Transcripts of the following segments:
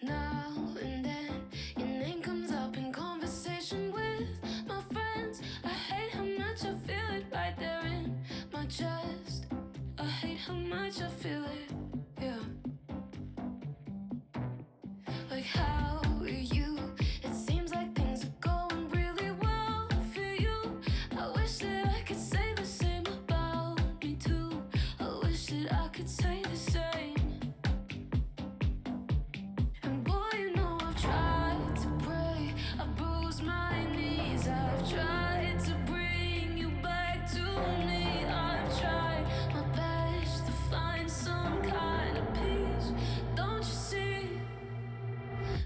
Now and then, your name comes up in conversation with my friends. I hate how much I feel it right there in my chest. I hate how much I feel it, yeah. Like, how are you? It seems like things are going really well for you. I wish that I could say the same about me too. I wish that I could say the same. And boy, you know I've tried to pray, I've bruised my knees, I've tried to bring you back to me. I've tried my best to find some kind of peace. Don't you see?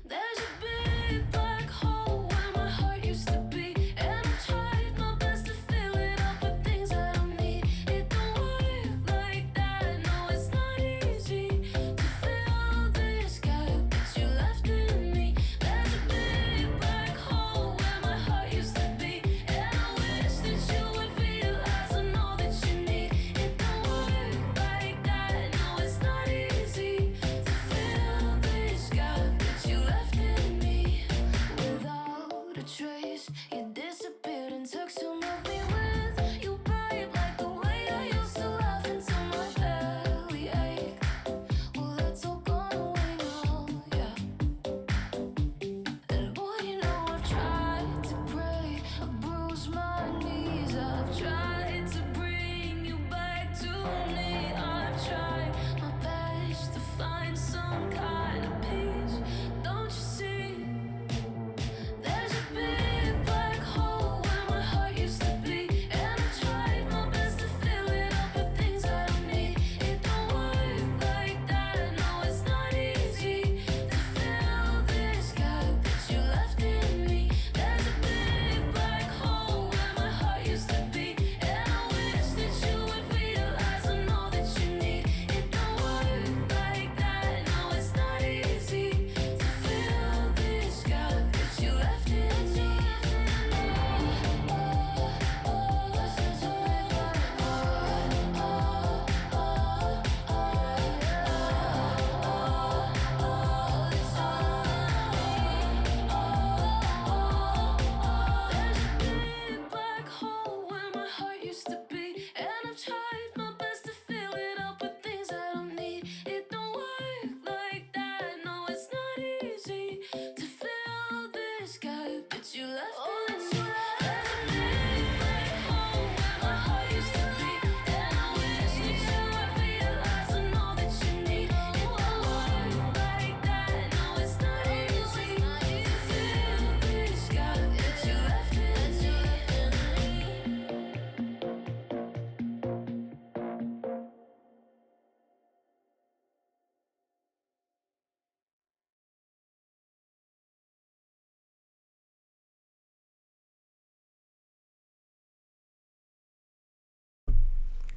There's a big black hole where my heart used to be, and I've tried my best to fill it up with things I don't need. It don't work like that, no, it's not easy to fill this gap that you left in me. There's a big black hole where my heart used to be, and I wish that you would realize I know that you need. It don't work like that, no, it's not easy to fill this gap that you left in me. Without a trace, you disappeared and took some of me with you, babe. Like the way I used to laugh until my belly ached. Well, that's all gone away now, yeah. And boy, you know I've tried to pray, I've bruised my knees, I've tried to bring you back to me. I've tried my best to find some kind of peace. Don't you see? There's a big black hole where my heart used to be, and I've tried my best to fill it up with things I don't need. It don't work like that, no, it's not easy to fill this gap that you left in me. There's a big black hole where my heart used to be, and I wish that you would realize I know that you need. It don't work like that, no, it's not easy to fill this gap that you left in me. There's a big black hole where my heart used to be, and I've tried my best to fill it up with things I don't need. It don't work like that, no, it's not easy to fill this gap that you left in me. There's a big black hole where my heart used to be, and I wish that you would realize I know that you need. It don't work like that, no, it's not easy to fill this gap that you left in me.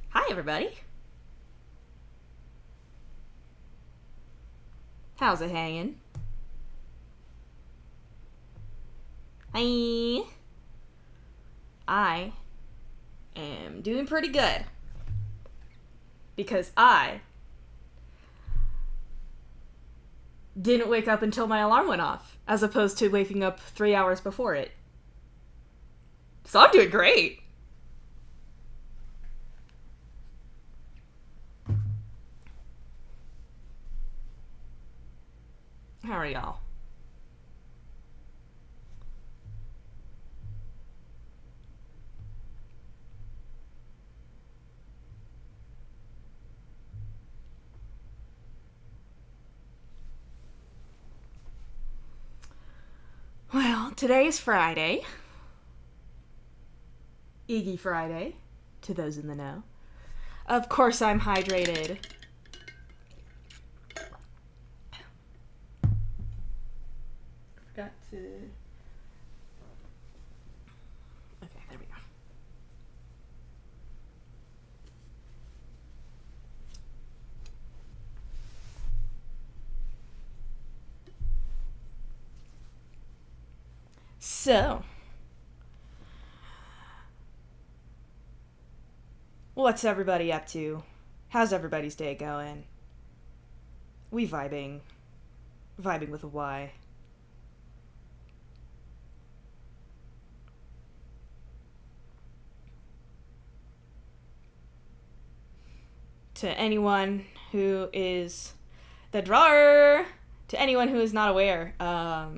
Hi, everybody. How's it hanging? Hi. I am doing pretty good because I didn't wake up until my alarm went off, as opposed to waking up 3 hours before it. So I'm doing great. How are y'all? Well, today's Friday. Iggy Friday, to those in the know. Of course I'm hydrated. Forgot to... Okay, there we go. So, what's everybody up to? How's everybody's day going? We vibing. Vibing with a Y. To anyone who is the drawer, to anyone who is not aware, I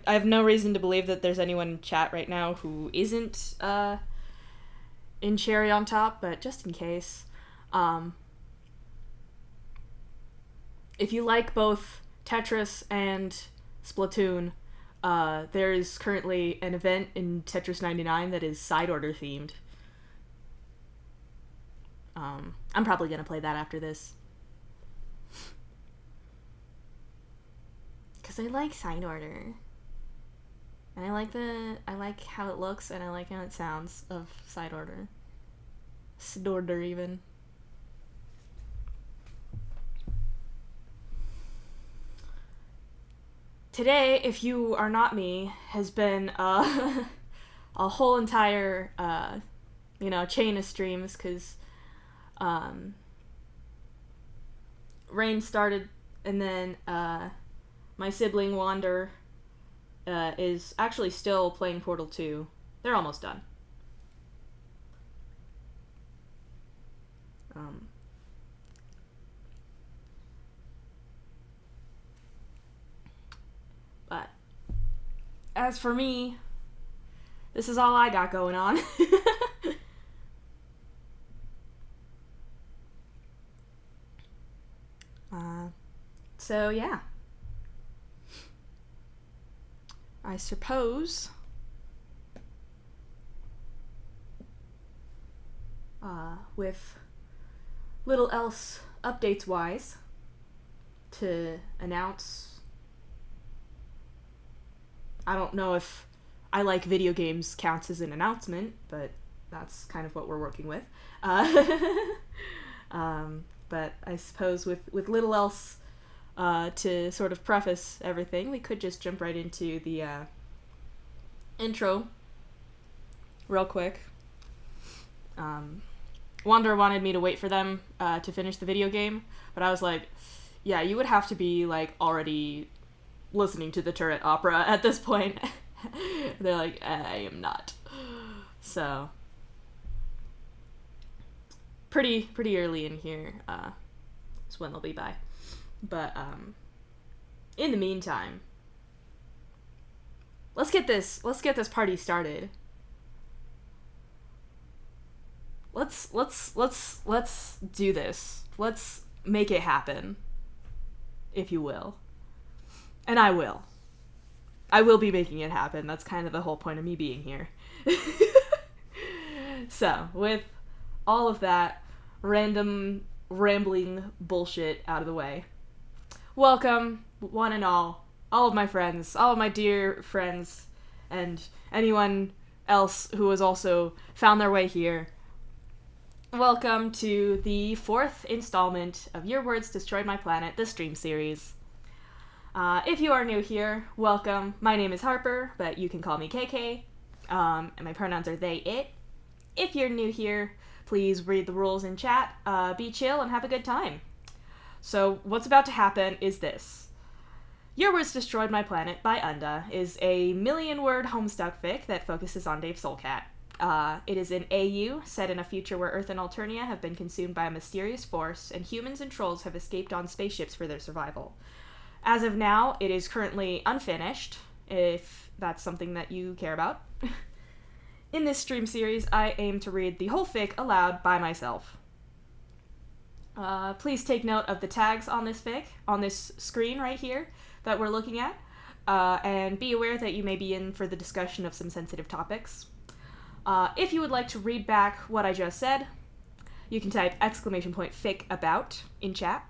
have no reason to believe that there's anyone in chat right now who isn't in Cherry on Top, but just in case, if you like both Tetris and Splatoon, there is currently an event in Tetris 99 that is side order themed. I'm probably gonna play that after this. Because I like side order. And I like how it looks and I like how it sounds of side order. Side order even. Today, if you are not me, has been a whole entire chain of streams, because rain started, and then my sibling Wander is actually still playing Portal 2. They're almost done. But as for me, this is all I got going on. So yeah. I suppose with little else updates wise to announce, I don't know if I like video games counts as an announcement, but that's kind of what we're working with. But I suppose with little else to sort of preface everything, we could just jump right into the intro real quick. Wander wanted me to wait for them to finish the video game, but I was like, yeah, you would have to be like already listening to the turret opera at this point. They're like, I am not. So pretty early in here is when they'll be by. But in the meantime, let's get this party started. Let's do this. Let's make it happen, if you will. And I will. I will be making it happen. That's kind of the whole point of me being here. So, with all of that random rambling bullshit out of the way, welcome, one and all of my friends, all of my dear friends, and anyone else who has also found their way here. Welcome to the 4th installment of Your Words Destroyed My Planet, the stream series. If you are new here, welcome. My name is Harper, but you can call me KK, and my pronouns are they, it. If you're new here, please read the rules in chat, be chill, and have a good time. So what's about to happen is this. Your Words Destroyed My Planet by Unda is a million-word homestuck fic that focuses on Dave Soulcat. It is an AU set in a future where Earth and Alternia have been consumed by a mysterious force, and humans and trolls have escaped on spaceships for their survival. As of now, it is currently unfinished, if that's something that you care about. In this stream series, I aim to read the whole fic aloud by myself. Please take note of the tags on this fic, on this screen right here that we're looking at, and be aware that you may be in for the discussion of some sensitive topics. If you would like to read back what I just said, you can type !fic about in chat.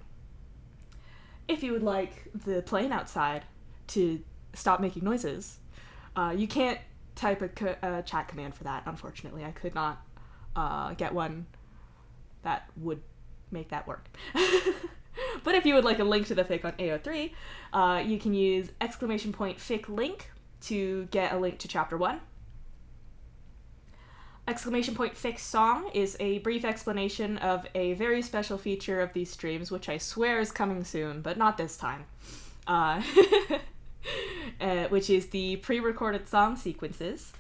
If you would like the plane outside to stop making noises, you can't type a chat command for that, unfortunately. I could not get one that would make that work. But if you would like a link to the fic on AO3, you can use !fic link to get a link to chapter 1. Exclamation point fix song is a brief explanation of a very special feature of these streams, which I swear is coming soon, but not this time. Which is the pre-recorded song sequences.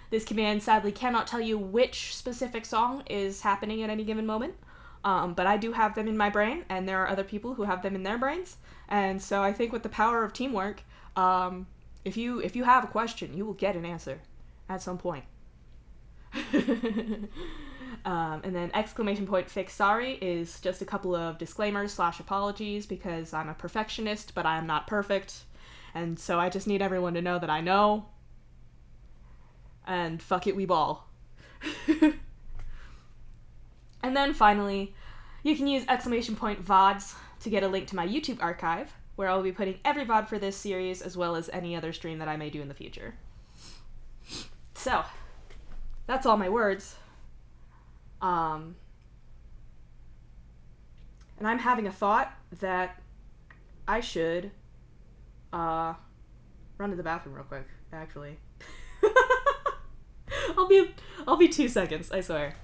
This command sadly cannot tell you which specific song is happening at any given moment, but I do have them in my brain, and there are other people who have them in their brains, and so I think with the power of teamwork, if you have a question, you will get an answer at some point. And then exclamation point fix sorry is just a couple of disclaimers / apologies because I'm a perfectionist, but I am not perfect. And so I just need everyone to know that I know. And fuck it, we ball. And then finally, you can use exclamation point VODs to get a link to my YouTube archive, where I'll be putting every VOD for this series as well as any other stream that I may do in the future. So, that's all my words. And I'm having a thought that I should run to the bathroom real quick, actually. I'll be 2 seconds, I swear.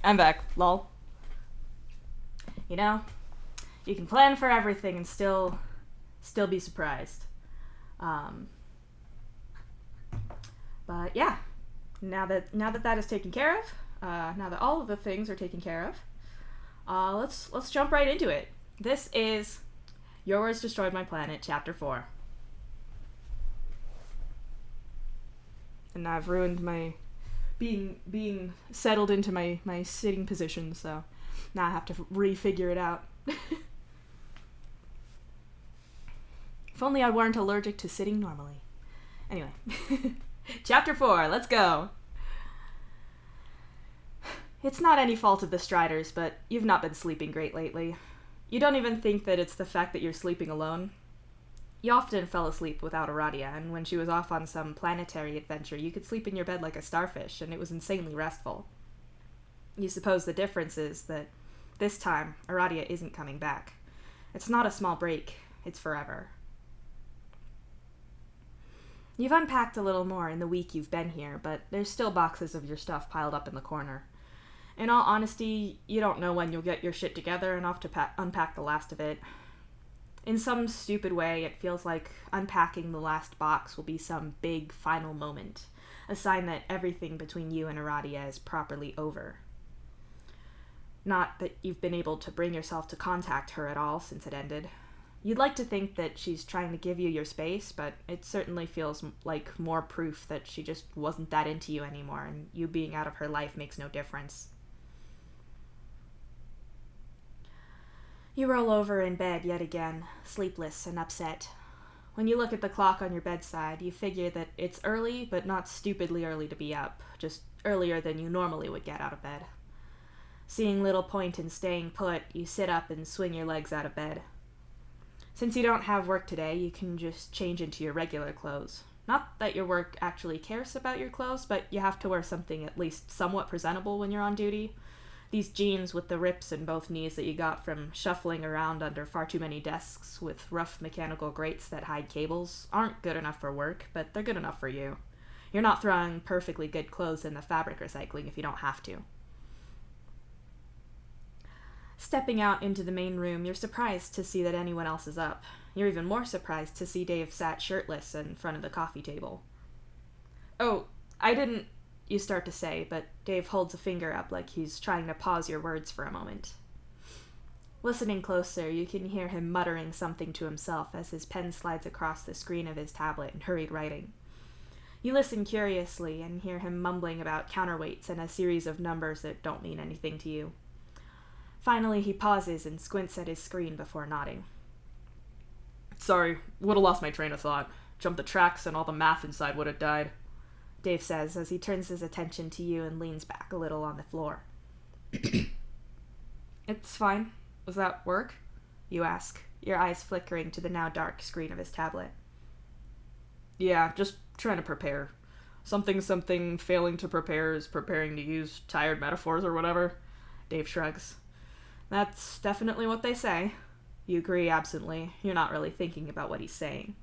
I'm back, lol. You know, you can plan for everything and still be surprised. But yeah, now that is taken care of, now that all of the things are taken care of, let's jump right into it. This is Your Words Destroyed My Planet, Chapter 4. And I've ruined my being settled into my sitting position, so now I have to refigure it out. If only I weren't allergic to sitting normally. Anyway, Chapter 4, let's go! It's not any fault of the Striders, but you've not been sleeping great lately. You don't even think that it's the fact that you're sleeping alone. You often fell asleep without Aradia, and when she was off on some planetary adventure, you could sleep in your bed like a starfish, and it was insanely restful. You suppose the difference is that this time, Aradia isn't coming back. It's not a small break, it's forever. You've unpacked a little more in the week you've been here, but there's still boxes of your stuff piled up in the corner. In all honesty, you don't know when you'll get your shit together enough to unpack the last of it. In some stupid way, it feels like unpacking the last box will be some big final moment, a sign that everything between you and Aradia is properly over. Not that you've been able to bring yourself to contact her at all since it ended. You'd like to think that she's trying to give you your space, but it certainly feels like more proof that she just wasn't that into you anymore, and you being out of her life makes no difference. You roll over in bed yet again, sleepless and upset. When you look at the clock on your bedside, you figure that it's early, but not stupidly early to be up, just earlier than you normally would get out of bed. Seeing little point in staying put, you sit up and swing your legs out of bed. Since you don't have work today, you can just change into your regular clothes. Not that your work actually cares about your clothes, but you have to wear something at least somewhat presentable when you're on duty. These jeans with the rips in both knees that you got from shuffling around under far too many desks with rough mechanical grates that hide cables aren't good enough for work, but they're good enough for you. You're not throwing perfectly good clothes in the fabric recycling if you don't have to. Stepping out into the main room, you're surprised to see that anyone else is up. You're even more surprised to see Dave sat shirtless in front of the coffee table. "Oh, I didn't," you start to say, but Dave holds a finger up like he's trying to pause your words for a moment. Listening closer, you can hear him muttering something to himself as his pen slides across the screen of his tablet in hurried writing. You listen curiously and hear him mumbling about counterweights and a series of numbers that don't mean anything to you. Finally, he pauses and squints at his screen before nodding. "Sorry, would've lost my train of thought. Jumped the tracks and all the math inside would've died," Dave says as he turns his attention to you and leans back a little on the floor. "It's fine. Was that work?" you ask, your eyes flickering to the now dark screen of his tablet. "Yeah, just trying to prepare. Something failing to prepare is preparing to use tired metaphors or whatever," Dave shrugs. "That's definitely what they say." You agree absently. You're not really thinking about what he's saying.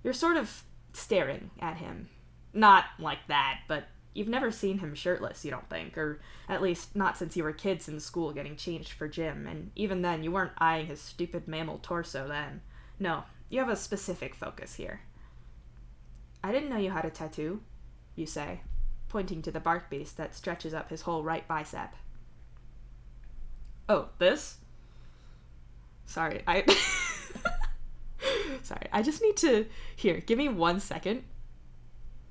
You're sort of staring at him. Not like that, but you've never seen him shirtless, you don't think, or at least not since you were kids in school getting changed for gym, and even then you weren't eyeing his stupid mammal torso then. No, you have a specific focus here. "I didn't know you had a tattoo," you say, pointing to the bark beast that stretches up his whole right bicep. "Oh, this? Sorry, Sorry, I just need to... Here, give me 1 second.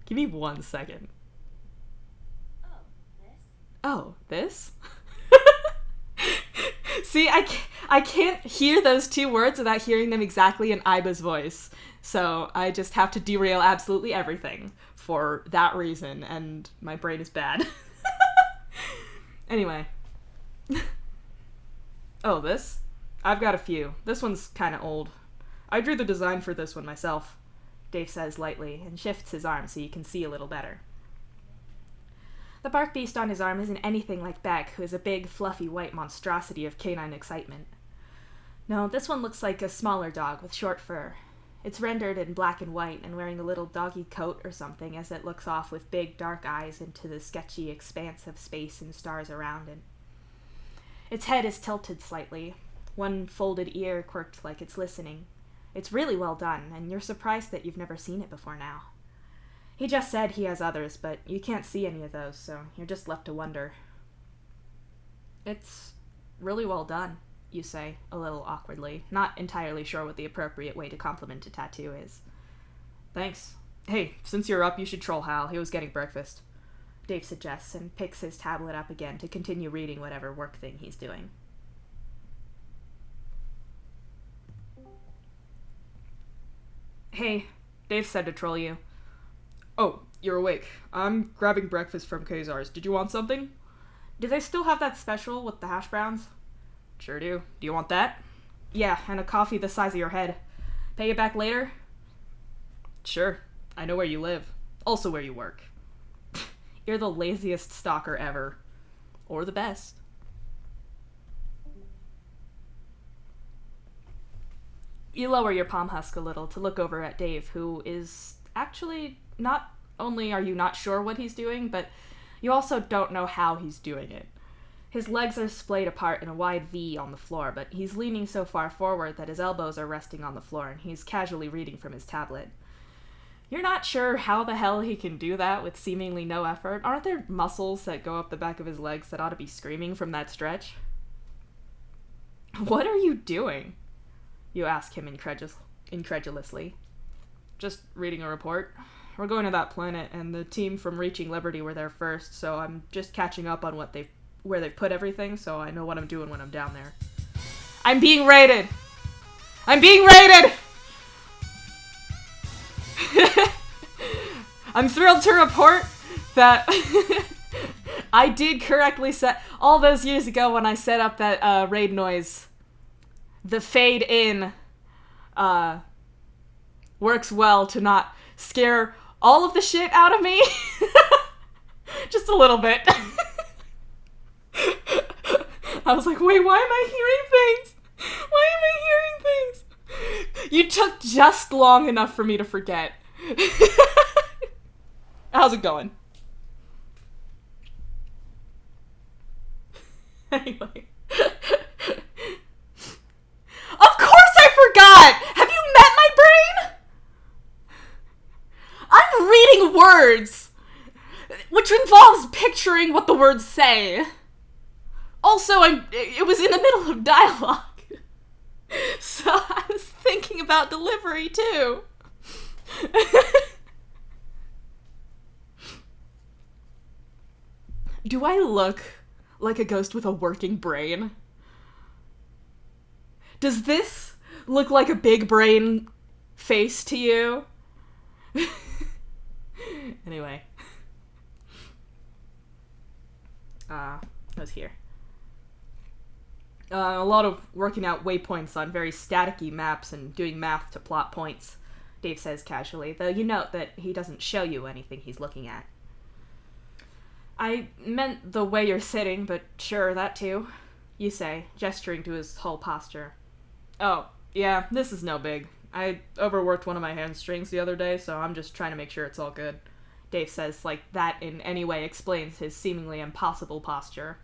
Give me 1 second. Oh, this? See, I can't hear those two words without hearing them exactly in Iba's voice. So I just have to derail absolutely everything for that reason, and my brain is bad. Anyway. Oh, this? I've got a few. This one's kinda old. I drew the design for this one myself, Dave says lightly, and shifts his arm so you can see a little better. The bark beast on his arm isn't anything like Beck, who is a big, fluffy white monstrosity of canine excitement. No, this one looks like a smaller dog with short fur. It's rendered in black and white and wearing a little doggy coat or something as it looks off with big, dark eyes into the sketchy expanse of space and stars around it. Its head is tilted slightly, one folded ear quirked like it's listening. It's really well done, and you're surprised that you've never seen it before now. He just said he has others, but you can't see any of those, so you're just left to wonder. "It's really well done," you say, a little awkwardly, not entirely sure what the appropriate way to compliment a tattoo is. "Thanks. Hey, since you're up, you should troll Hal. He was getting breakfast," Dave suggests, and picks his tablet up again to continue reading whatever work thing he's doing. "Hey, Dave said to troll you." "Oh, you're awake. I'm grabbing breakfast from Kazar's. Did you want something?" "Do they still have that special with the hash browns?" "Sure do. Do you want that?" "Yeah, and a coffee the size of your head. Pay you back later?" "Sure. I know where you live. Also where you work." You're the laziest stalker ever. Or the best. You lower your palm husk a little to look over at Dave, who is actually not only are you not sure what he's doing, but you also don't know how he's doing it. His legs are splayed apart in a wide V on the floor, but he's leaning so far forward that his elbows are resting on the floor, and he's casually reading from his tablet. You're not sure how the hell he can do that with seemingly no effort. Aren't there muscles that go up the back of his legs that ought to be screaming from that stretch? "What are you doing?" you ask him incredulously. "Just reading a report. We're going to that planet, and the team from Reaching Liberty were there first, so I'm just catching up on where they've put everything, so I know what I'm doing when I'm down there." I'm being raided! I'm being raided! I'm thrilled to report that I did correctly set, all those years ago when I set up that raid noise, the fade in works well to not scare all of the shit out of me. Just a little bit. I was like, wait, why am I hearing things? Why am I hearing things? You took just long enough for me to forget. How's it going? Anyway. Of course I forgot! Have you met my brain? I'm reading words, which involves picturing what the words say. Also, it was in the middle of dialogue. So I was thinking about delivery, too. Do I look like a ghost with a working brain? Does this look like a big brain face to you? Anyway. I was here. A lot of working out waypoints on very staticky maps and doing math to plot points, Dave says casually, though you note that he doesn't show you anything he's looking at. I meant the way you're sitting, but sure, that too, you say, gesturing to his whole posture. Oh, yeah, this is no big. I overworked one of my hamstrings the other day, so I'm just trying to make sure it's all good. Dave says, like that in any way explains his seemingly impossible posture.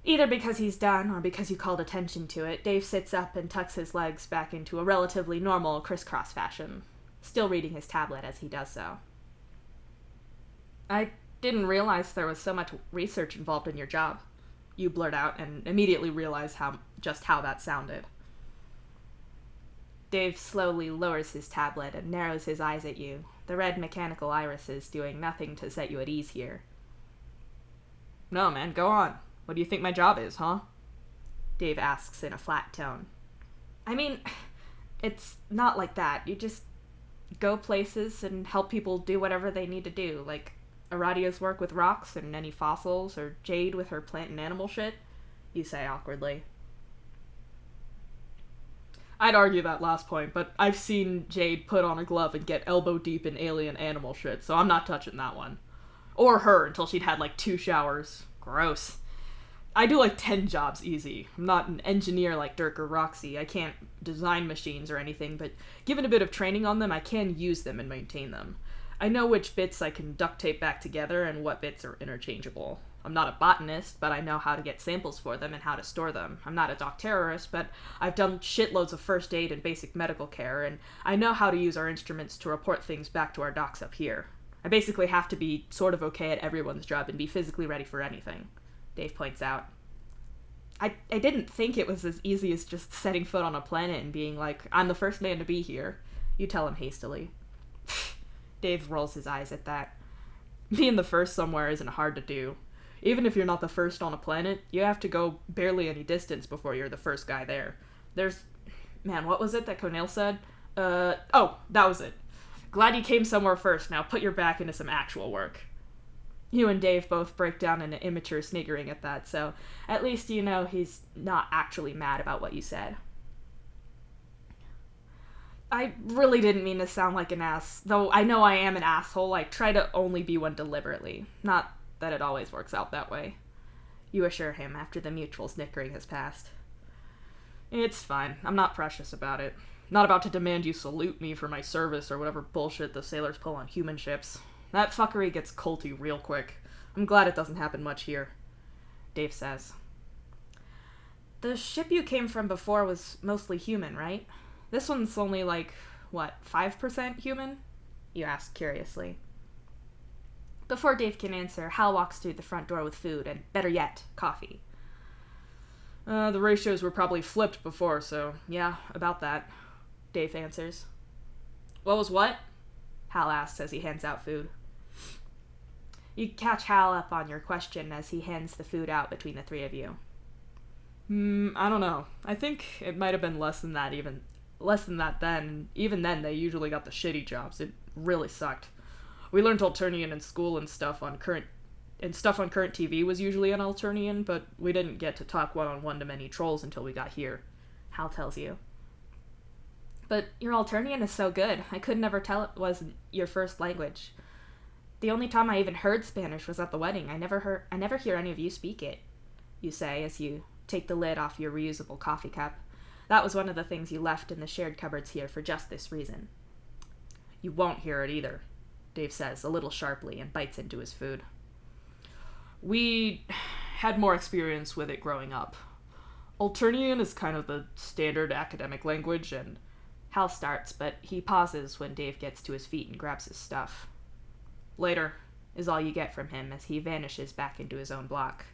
Either because he's done, or because you called attention to it, Dave sits up and tucks his legs back into a relatively normal crisscross fashion, still reading his tablet as he does so. I didn't realize there was so much research involved in your job, you blurt out, and immediately realize just how that sounded. Dave slowly lowers his tablet and narrows his eyes at you, the red mechanical irises doing nothing to set you at ease here. No, man, go on. What do you think my job is, huh? Dave asks in a flat tone. I mean, it's not like that. You just go places and help people do whatever they need to do, like Aradia's work with rocks and any fossils, or Jade with her plant and animal shit, you say awkwardly. I'd argue that last point, but I've seen Jade put on a glove and get elbow deep in alien animal shit, so I'm not touching that one. Or her until she'd had like 2 showers. Gross. I do like 10 jobs easy. I'm not an engineer like Dirk or Roxy. I can't design machines or anything, but given a bit of training on them, I can use them and maintain them. I know which bits I can duct tape back together and what bits are interchangeable. I'm not a botanist, but I know how to get samples for them and how to store them. I'm not a docterrorist, but I've done shitloads of first aid and basic medical care, and I know how to use our instruments to report things back to our docs up here. I basically have to be sort of okay at everyone's job and be physically ready for anything, Dave points out. I didn't think it was as easy as just setting foot on a planet and being like, I'm the first man to be here, you tell him hastily. Dave rolls his eyes at that. Being the first somewhere isn't hard to do. Even if you're not the first on a planet, you have to go barely any distance before you're the first guy there. Man, what was it that Cornel said? Oh, that was it. Glad you came somewhere first, now put your back into some actual work. You and Dave both break down in an immature sniggering at that, so at least you know he's not actually mad about what you said. I really didn't mean to sound like an ass, though I know I am an asshole. I try to only be one deliberately. Not that it always works out that way, you assure him after the mutual snickering has passed. It's fine. I'm not precious about it. Not about to demand you salute me for my service or whatever bullshit the sailors pull on human ships. That fuckery gets culty real quick. I'm glad it doesn't happen much here, Dave says. The ship you came from before was mostly human, right? This one's only 5% human? You ask curiously. Before Dave can answer, Hal walks through the front door with food, and better yet, coffee. The ratios were probably flipped before, so yeah, about that, Dave answers. What was what? Hal asks as he hands out food. You catch Hal up on your question as he hands the food out between the three of you. I don't know. I think it might have been less than that even. Less than that then. Even then, they usually got the shitty jobs. It really sucked. We learned Alternian in school and stuff on current TV was usually on Alternian, but we didn't get to talk one-on-one to many trolls until we got here. Hal tells you. But your Alternian is so good. I could never tell it was your first language. The only time I even heard Spanish was at the wedding. I never hear any of you speak it, you say as you take the lid off your reusable coffee cup. That was one of the things you left in the shared cupboards here for just this reason. You won't hear it either, Dave says, a little sharply, and bites into his food. We had more experience with it growing up. Alternian is kind of the standard academic language, and Hal starts, but he pauses when Dave gets to his feet and grabs his stuff. Later is all you get from him as he vanishes back into his own block.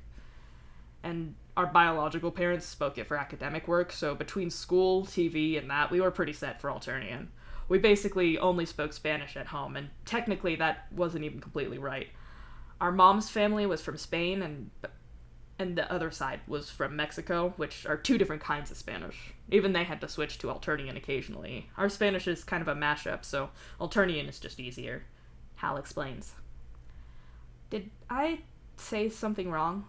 And our biological parents spoke it for academic work, so between school, TV, and that, we were pretty set for Alternian. We basically only spoke Spanish at home, and technically that wasn't even completely right. Our mom's family was from Spain, and the other side was from Mexico, which are two different kinds of Spanish. Even they had to switch to Alternian occasionally. Our Spanish is kind of a mashup, so Alternian is just easier. Hal explains. Did I say something wrong?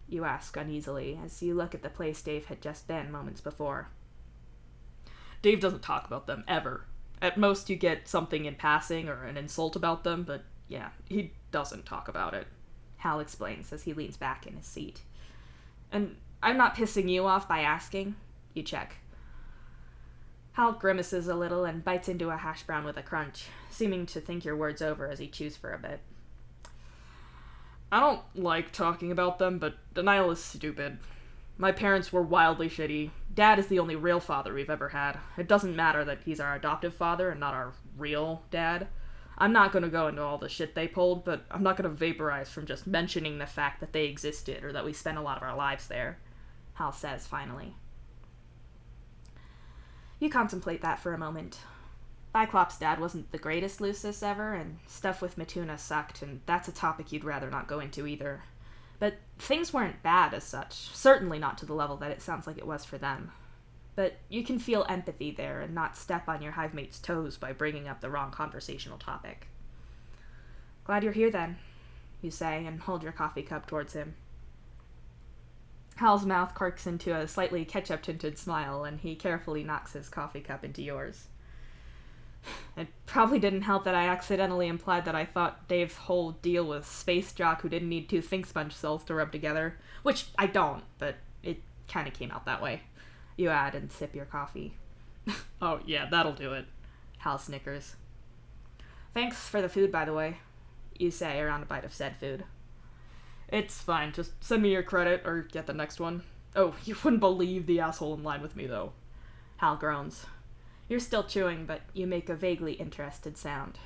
You ask uneasily as you look at the place Dave had just been moments before. Dave doesn't talk about them, ever. At most you get something in passing or an insult about them, but yeah, he doesn't talk about it. Hal explains as he leans back in his seat. And I'm not pissing you off by asking. You check. Hal grimaces a little and bites into a hash brown with a crunch, seeming to think your words over as he chews for a bit. I don't like talking about them, but denial is stupid. My parents were wildly shitty. Dad is the only real father we've ever had. It doesn't matter that he's our adoptive father and not our real dad. I'm not going to go into all the shit they pulled, but I'm not going to vaporize from just mentioning the fact that they existed or that we spent a lot of our lives there, Hal says finally. You contemplate that for a moment. Cyclops' dad wasn't the greatest Lucis ever, and stuff with Matuna sucked, and that's a topic you'd rather not go into either. But things weren't bad as such, certainly not to the level that it sounds like it was for them. But you can feel empathy there and not step on your hive mate's toes by bringing up the wrong conversational topic. Glad you're here then, you say, and hold your coffee cup towards him. Hal's mouth quirks into a slightly ketchup-tinted smile, and he carefully knocks his coffee cup into yours. It probably didn't help that I accidentally implied that I thought Dave's whole deal was space jock who didn't need two think sponge cells to rub together, which I don't, but it kind of came out that way. You add and sip your coffee. Oh, yeah, that'll do it. Hal snickers. Thanks for the food, by the way, you say around a bite of said food. It's fine, just send me your credit or get the next one. Oh, you wouldn't believe the asshole in line with me, though. Hal groans. You're still chewing, but you make a vaguely interested sound.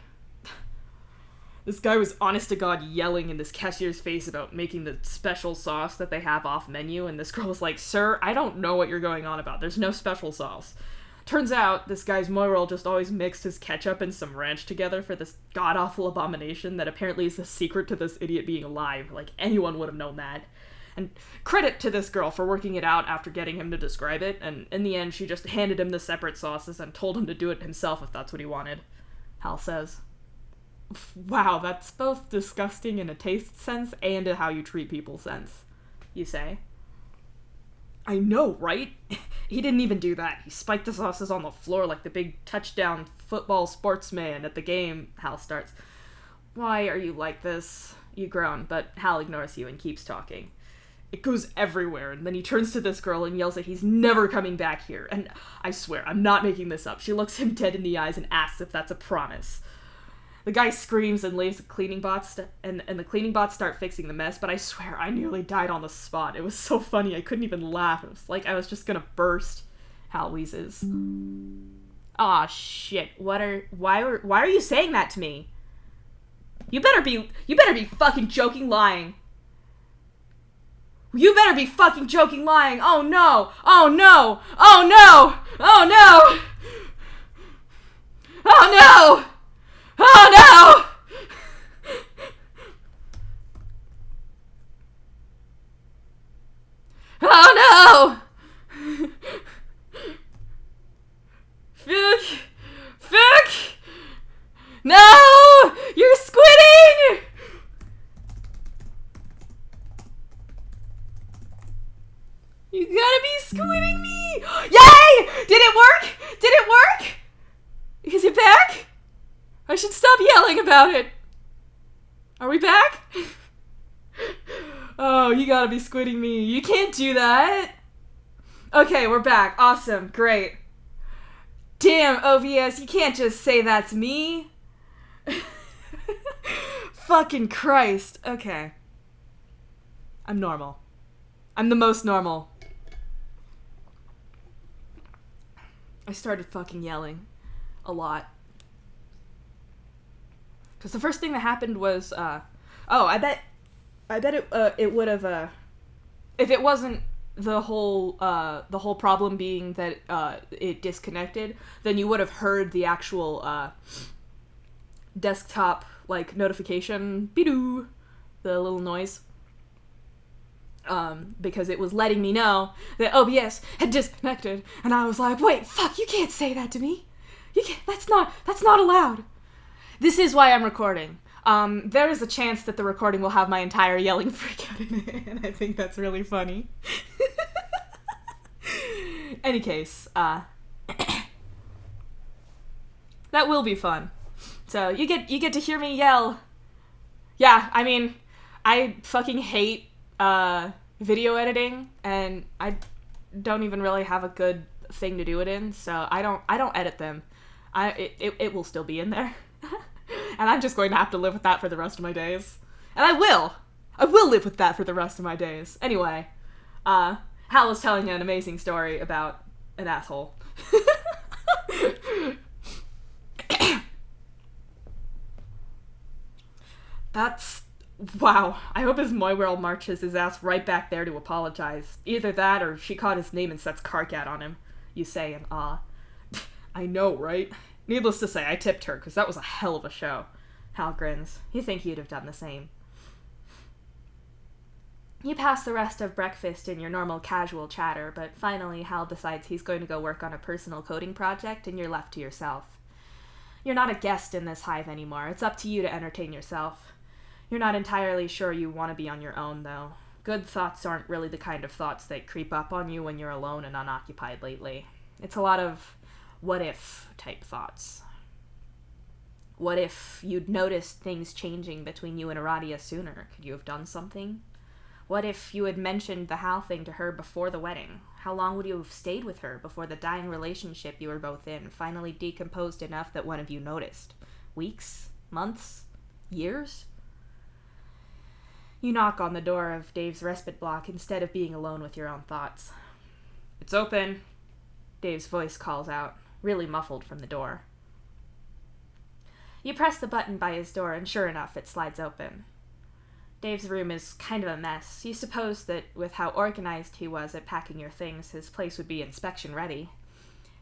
This guy was honest to God yelling in this cashier's face about making the special sauce that they have off menu, and this girl was like, Sir, I don't know what you're going on about. There's no special sauce. Turns out, this guy's moral just always mixed his ketchup and some ranch together for this god-awful abomination that apparently is the secret to this idiot being alive. Like, anyone would have known that. And credit to this girl for working it out after getting him to describe it, and in the end she just handed him the separate sauces and told him to do it himself if that's what he wanted, Hal says. Wow, that's both disgusting in a taste sense and a how you treat people sense, you say. I know, right? He didn't even do that. He spiked the sauces on the floor like the big touchdown football sportsman at the game, Hal starts. Why are you like this? You groan, but Hal ignores you and keeps talking. It goes everywhere, and then he turns to this girl and yells that he's never coming back here. And I swear, I'm not making this up. She looks him dead in the eyes and asks if that's a promise. The guy screams and leaves the cleaning bots, and the cleaning bots start fixing the mess, but I swear, I nearly died on the spot. It was so funny, I couldn't even laugh. It was like I was just gonna burst. Hal wheezes. Aw, shit. Why are you saying that to me? You better be fucking joking lying. You better be fucking joking lying. Oh no! Oh no! Oh no! Oh no! Oh no! Oh no! Oh no! You gotta be squiding me! Yay! Did it work? Did it work? Is it back? I should stop yelling about it. Are we back? Oh, you gotta be squidding me. You can't do that. Okay, we're back. Awesome. Great. Damn, OBS, you can't just say that's me. Fucking Christ. Okay. I'm normal. I'm the most normal. I started fucking yelling a lot. Because the first thing that happened was, I bet it would have, if it wasn't the whole problem being that, it disconnected, then you would have heard the actual, desktop, like, notification, be-doo, the little noise. Because it was letting me know that OBS had disconnected, and I was like, wait, fuck, you can't say that to me. You can't, that's not allowed. This is why I'm recording. There is a chance that the recording will have my entire yelling freak out in it, and I think that's really funny. Any case, that will be fun. So, you get to hear me yell. Yeah, I mean, I fucking hate, video editing, and I don't even really have a good thing to do it in, so I don't edit them. It will still be in there. And I'm just going to have to live with that for the rest of my days. And I will live with that for the rest of my days. Anyway, Hal was telling you an amazing story about an asshole. Wow. I hope his Moywirl marches his ass right back there to apologize. Either that, or she caught his name and sets Karkat on him, you say in awe. I know, right? Needless to say, I tipped her, because that was a hell of a show. Hal grins. You think you'd have done the same. You pass the rest of breakfast in your normal casual chatter, but finally Hal decides he's going to go work on a personal coding project, and you're left to yourself. You're not a guest in this hive anymore. It's up to you to entertain yourself. You're not entirely sure you want to be on your own, though. Good thoughts aren't really the kind of thoughts that creep up on you when you're alone and unoccupied lately. It's a lot of what-if type thoughts. What if you'd noticed things changing between you and Aradia sooner? Could you have done something? What if you had mentioned the Hal thing to her before the wedding? How long would you have stayed with her before the dying relationship you were both in finally decomposed enough that one of you noticed? Weeks? Months? Years? You knock on the door of Dave's respite block instead of being alone with your own thoughts. It's open, Dave's voice calls out, really muffled from the door. You press the button by his door, and sure enough, it slides open. Dave's room is kind of a mess. You suppose that with how organized he was at packing your things, his place would be inspection ready.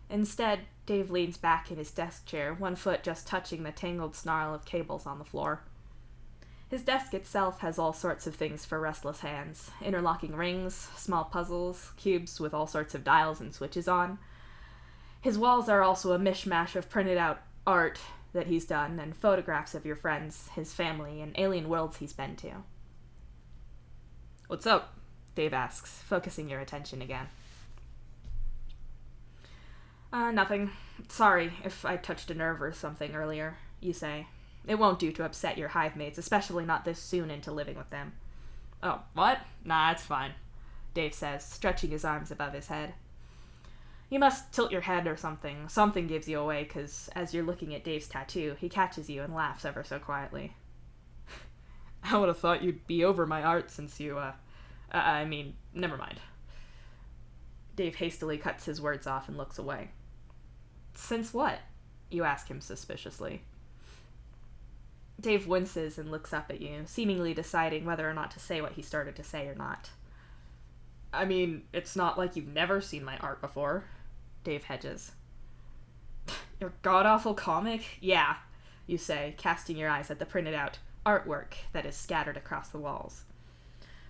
Instead, Dave leans back in his desk chair, one foot just touching the tangled snarl of cables on the floor. His desk itself has all sorts of things for restless hands. Interlocking rings, small puzzles, cubes with all sorts of dials and switches on. His walls are also a mishmash of printed out art that he's done, and photographs of your friends, his family, and alien worlds he's been to. What's up? Dave asks, focusing your attention again. Nothing. Sorry if I touched a nerve or something earlier, you say. It won't do to upset your hive mates, especially not this soon into living with them. Oh, what? Nah, it's fine, Dave says, stretching his arms above his head. You must tilt your head or something. Something gives you away, because as you're looking at Dave's tattoo, he catches you and laughs ever so quietly. I would have thought you'd be over my art since you, never mind. Dave hastily cuts his words off and looks away. Since what? You ask him suspiciously. Dave winces and looks up at you, seemingly deciding whether or not to say what he started to say or not. I mean, it's not like you've never seen my art before, Dave hedges. Your god-awful comic? Yeah, you say, casting your eyes at the printed out artwork that is scattered across the walls.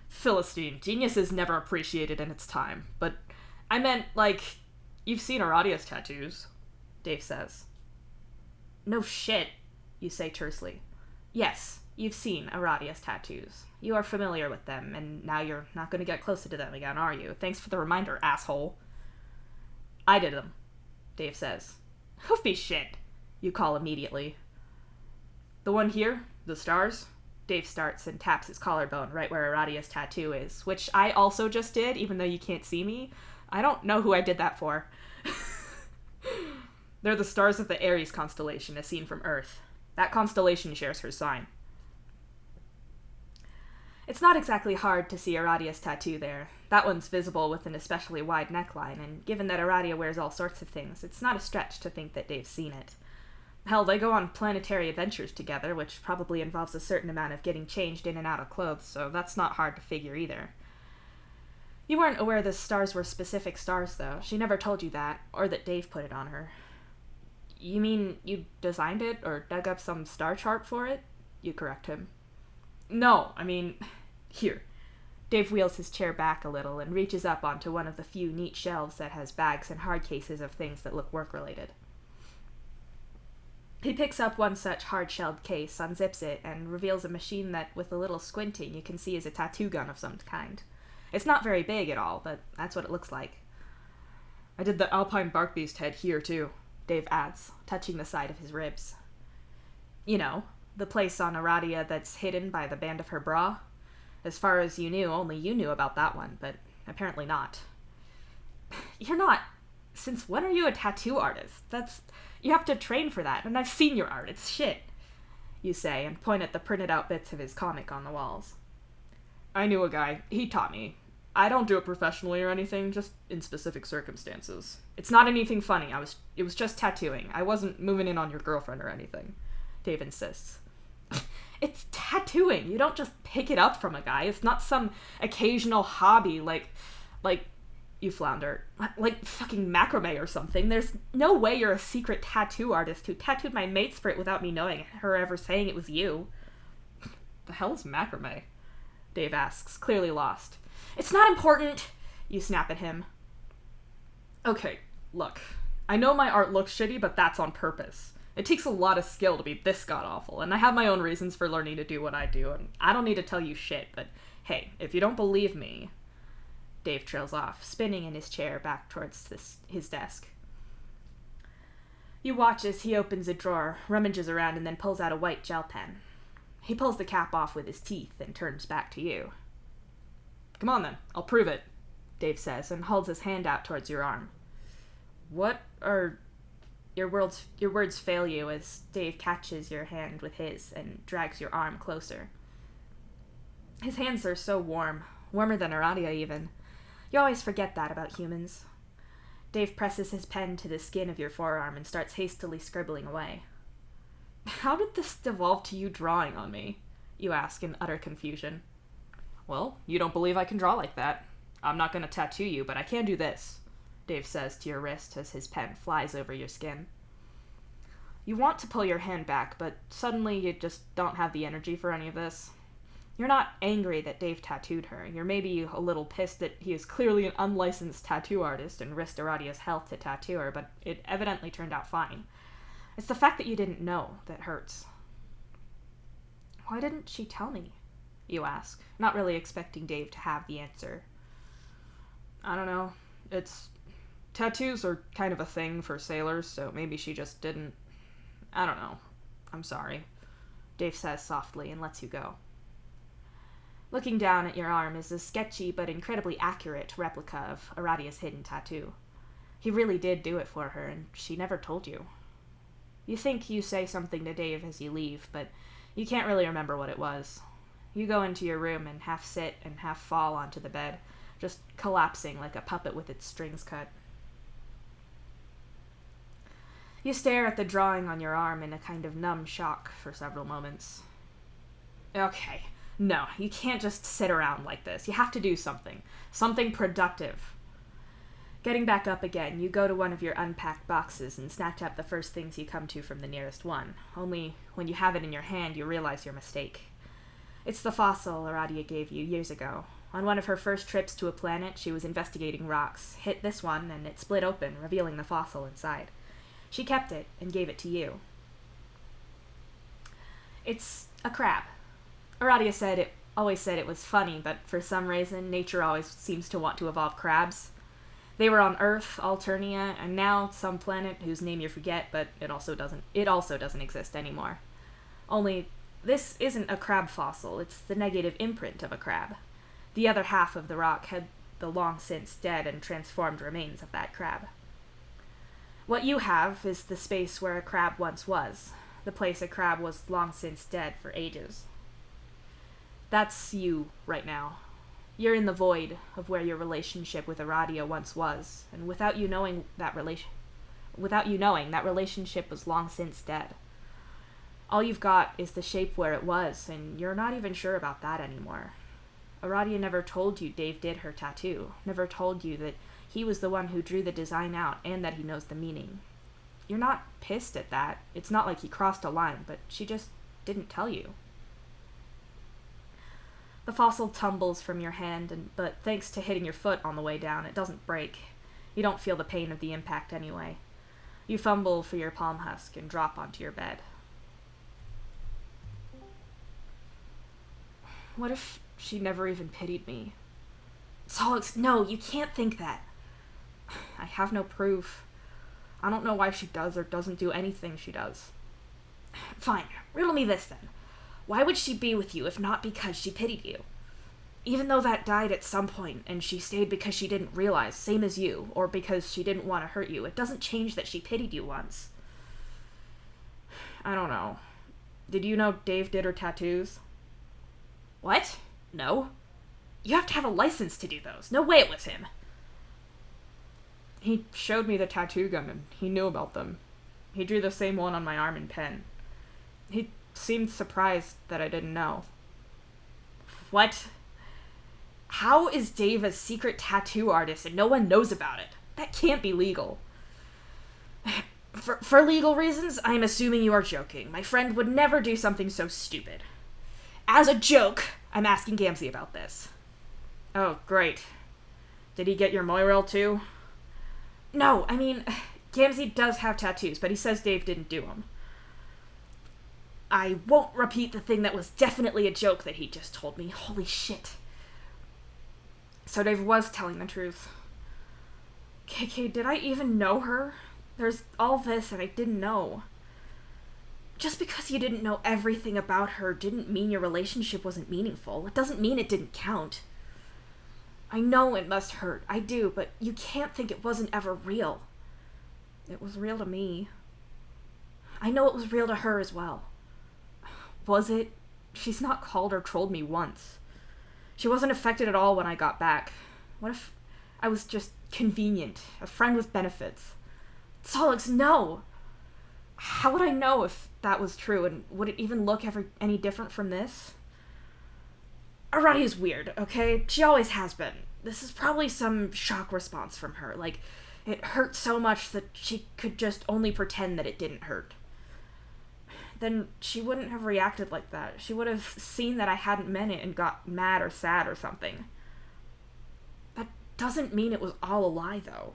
Philistine, genius is never appreciated in its time, but I meant, like, you've seen Aradia's tattoos, Dave says. No shit, you say tersely. Yes, you've seen Aradia's tattoos. You are familiar with them, and now you're not going to get closer to them again, are you? Thanks for the reminder, asshole. I did them, Dave says. Hoofy shit, you call immediately. The one here? The stars? Dave starts and taps his collarbone right where Aradia's tattoo is, which I also just did, even though you can't see me. I don't know who I did that for. They're the stars of the Aries constellation as seen from Earth. That constellation shares her sign. It's not exactly hard to see Aradia's tattoo there. That one's visible with an especially wide neckline, and given that Aradia wears all sorts of things, it's not a stretch to think that Dave's seen it. Hell, they go on planetary adventures together, which probably involves a certain amount of getting changed in and out of clothes, so that's not hard to figure either. You weren't aware the stars were specific stars, though. She never told you that, or that Dave put it on her. You mean you designed it, or dug up some star chart for it? You correct him. No, I mean, here. Dave wheels his chair back a little and reaches up onto one of the few neat shelves that has bags and hard cases of things that look work-related. He picks up one such hard-shelled case, unzips it, and reveals a machine that, with a little squinting, you can see is a tattoo gun of some kind. It's not very big at all, but that's what it looks like. I did the Alpine bark beast head here, too, Dave adds, touching the side of his ribs. You know, the place on Aradia that's hidden by the band of her bra? As far as you knew, only you knew about that one, but apparently not. You're not... Since when are you a tattoo artist? You have to train for that, and I've seen your art. It's shit, you say, and point at the printed out bits of his comic on the walls. I knew a guy. He taught me. I don't do it professionally or anything, just in specific circumstances. It's not anything funny. It was just tattooing. I wasn't moving in on your girlfriend or anything, Dave insists. It's tattooing. You don't just pick it up from a guy. It's not some occasional hobby like, you flounder, like fucking macrame or something. There's no way you're a secret tattoo artist who tattooed my mate's for it without me knowing, her ever saying it was you. The hell is macrame? Dave asks, clearly lost. It's not important, you snap at him. Okay, look. I know my art looks shitty, but that's on purpose. It takes a lot of skill to be this god-awful, and I have my own reasons for learning to do what I do, and I don't need to tell you shit, but hey, if you don't believe me... Dave trails off, spinning in his chair back towards his desk. You watch as he opens a drawer, rummages around, and then pulls out a white gel pen. He pulls the cap off with his teeth and turns back to you. Come on then, I'll prove it, Dave says, and holds his hand out towards your arm. What are... Your words fail you as Dave catches your hand with his and drags your arm closer. His hands are so warm, warmer than Aradia even. You always forget that about humans. Dave presses his pen to the skin of your forearm and starts hastily scribbling away. How did this devolve to you drawing on me? You ask in utter confusion. Well, you don't believe I can draw like that. I'm not going to tattoo you, but I can do this, Dave says to your wrist as his pen flies over your skin. You want to pull your hand back, but suddenly you just don't have the energy for any of this. You're not angry that Dave tattooed her. You're maybe a little pissed that he is clearly an unlicensed tattoo artist and risked Aradia's health to tattoo her, but it evidently turned out fine. It's the fact that you didn't know that hurts. Why didn't she tell me? You ask, not really expecting Dave to have the answer. I don't know. Tattoos are kind of a thing for sailors, so maybe she just didn't. I don't know. I'm sorry, Dave says softly and lets you go. Looking down at your arm is a sketchy but incredibly accurate replica of Aradia's hidden tattoo. He really did do it for her, and she never told you. You think you say something to Dave as you leave, but you can't really remember what it was. You go into your room and half sit and half fall onto the bed, just collapsing like a puppet with its strings cut. You stare at the drawing on your arm in a kind of numb shock for several moments. Okay. No, you can't just sit around like this. You have to do something. Something productive. Getting back up again, you go to one of your unpacked boxes and snatch up the first things you come to from the nearest one. Only, when you have it in your hand, you realize your mistake. It's the fossil Aradia gave you years ago. On one of her first trips to a planet, she was investigating rocks, hit this one, and it split open, revealing the fossil inside. She kept it and gave it to you. It's a crab. Aradia said it always said it was funny, but for some reason, nature always seems to want to evolve crabs. They were on Earth, Alternia, and now some planet whose name you forget, but it also doesn't exist anymore. Only, this isn't a crab fossil, it's the negative imprint of a crab. The other half of the rock had the long since dead and transformed remains of that crab. What you have is the space where a crab once was, the place a crab was long since dead for ages. That's you right now. You're in the void of where your relationship with Aradia once was, and without you knowing, that relationship was long since dead. All you've got is the shape where it was, and you're not even sure about that anymore. Aradia never told you Dave did her tattoo, never told you that he was the one who drew the design out and that he knows the meaning. You're not pissed at that. It's not like he crossed a line, but she just didn't tell you. The fossil tumbles from your hand, but thanks to hitting your foot on the way down, it doesn't break. You don't feel the pain of the impact anyway. You fumble for your palm husk and drop onto your bed. What if she never even pitied me? Solix, no, you can't think that. I have no proof. I don't know why she does or doesn't do anything she does. Fine, riddle me this then. Why would she be with you if not because she pitied you? Even though that died at some point, and she stayed because she didn't realize, same as you, or because she didn't want to hurt you, it doesn't change that she pitied you once. I don't know. Did you know Dave did her tattoos? What? No. You have to have a license to do those. No way it was him. He showed me the tattoo gun, and he knew about them. He drew the same one on my arm in pen. He seemed surprised that I didn't know. What? How is Dave a secret tattoo artist and no one knows about it? That can't be legal. For legal reasons, I'm assuming you are joking. My friend would never do something so stupid. As a joke, I'm asking Gamzee about this. Oh, great. Did he get your Moirel too? No, I mean, Gamzee does have tattoos, but he says Dave didn't do them. I won't repeat the thing that was definitely a joke that he just told me. Holy shit. So Dave was telling the truth. KK, did I even know her? There's all this that I didn't know. Just because you didn't know everything about her didn't mean your relationship wasn't meaningful. It doesn't mean it didn't count. I know it must hurt. I do, but you can't think it wasn't ever real. It was real to me. I know it was real to her as well. Was it? She's not called or trolled me once. She wasn't affected at all when I got back. What if I was just convenient, a friend with benefits? Solix, no! How would I know if that was true, and would it even look any different from this? Aradia's weird, okay? She always has been. This is probably some shock response from her. Like, it hurt so much that she could just only pretend that it didn't hurt. Then she wouldn't have reacted like that. She would have seen that I hadn't meant it and got mad or sad or something. That doesn't mean it was all a lie, though.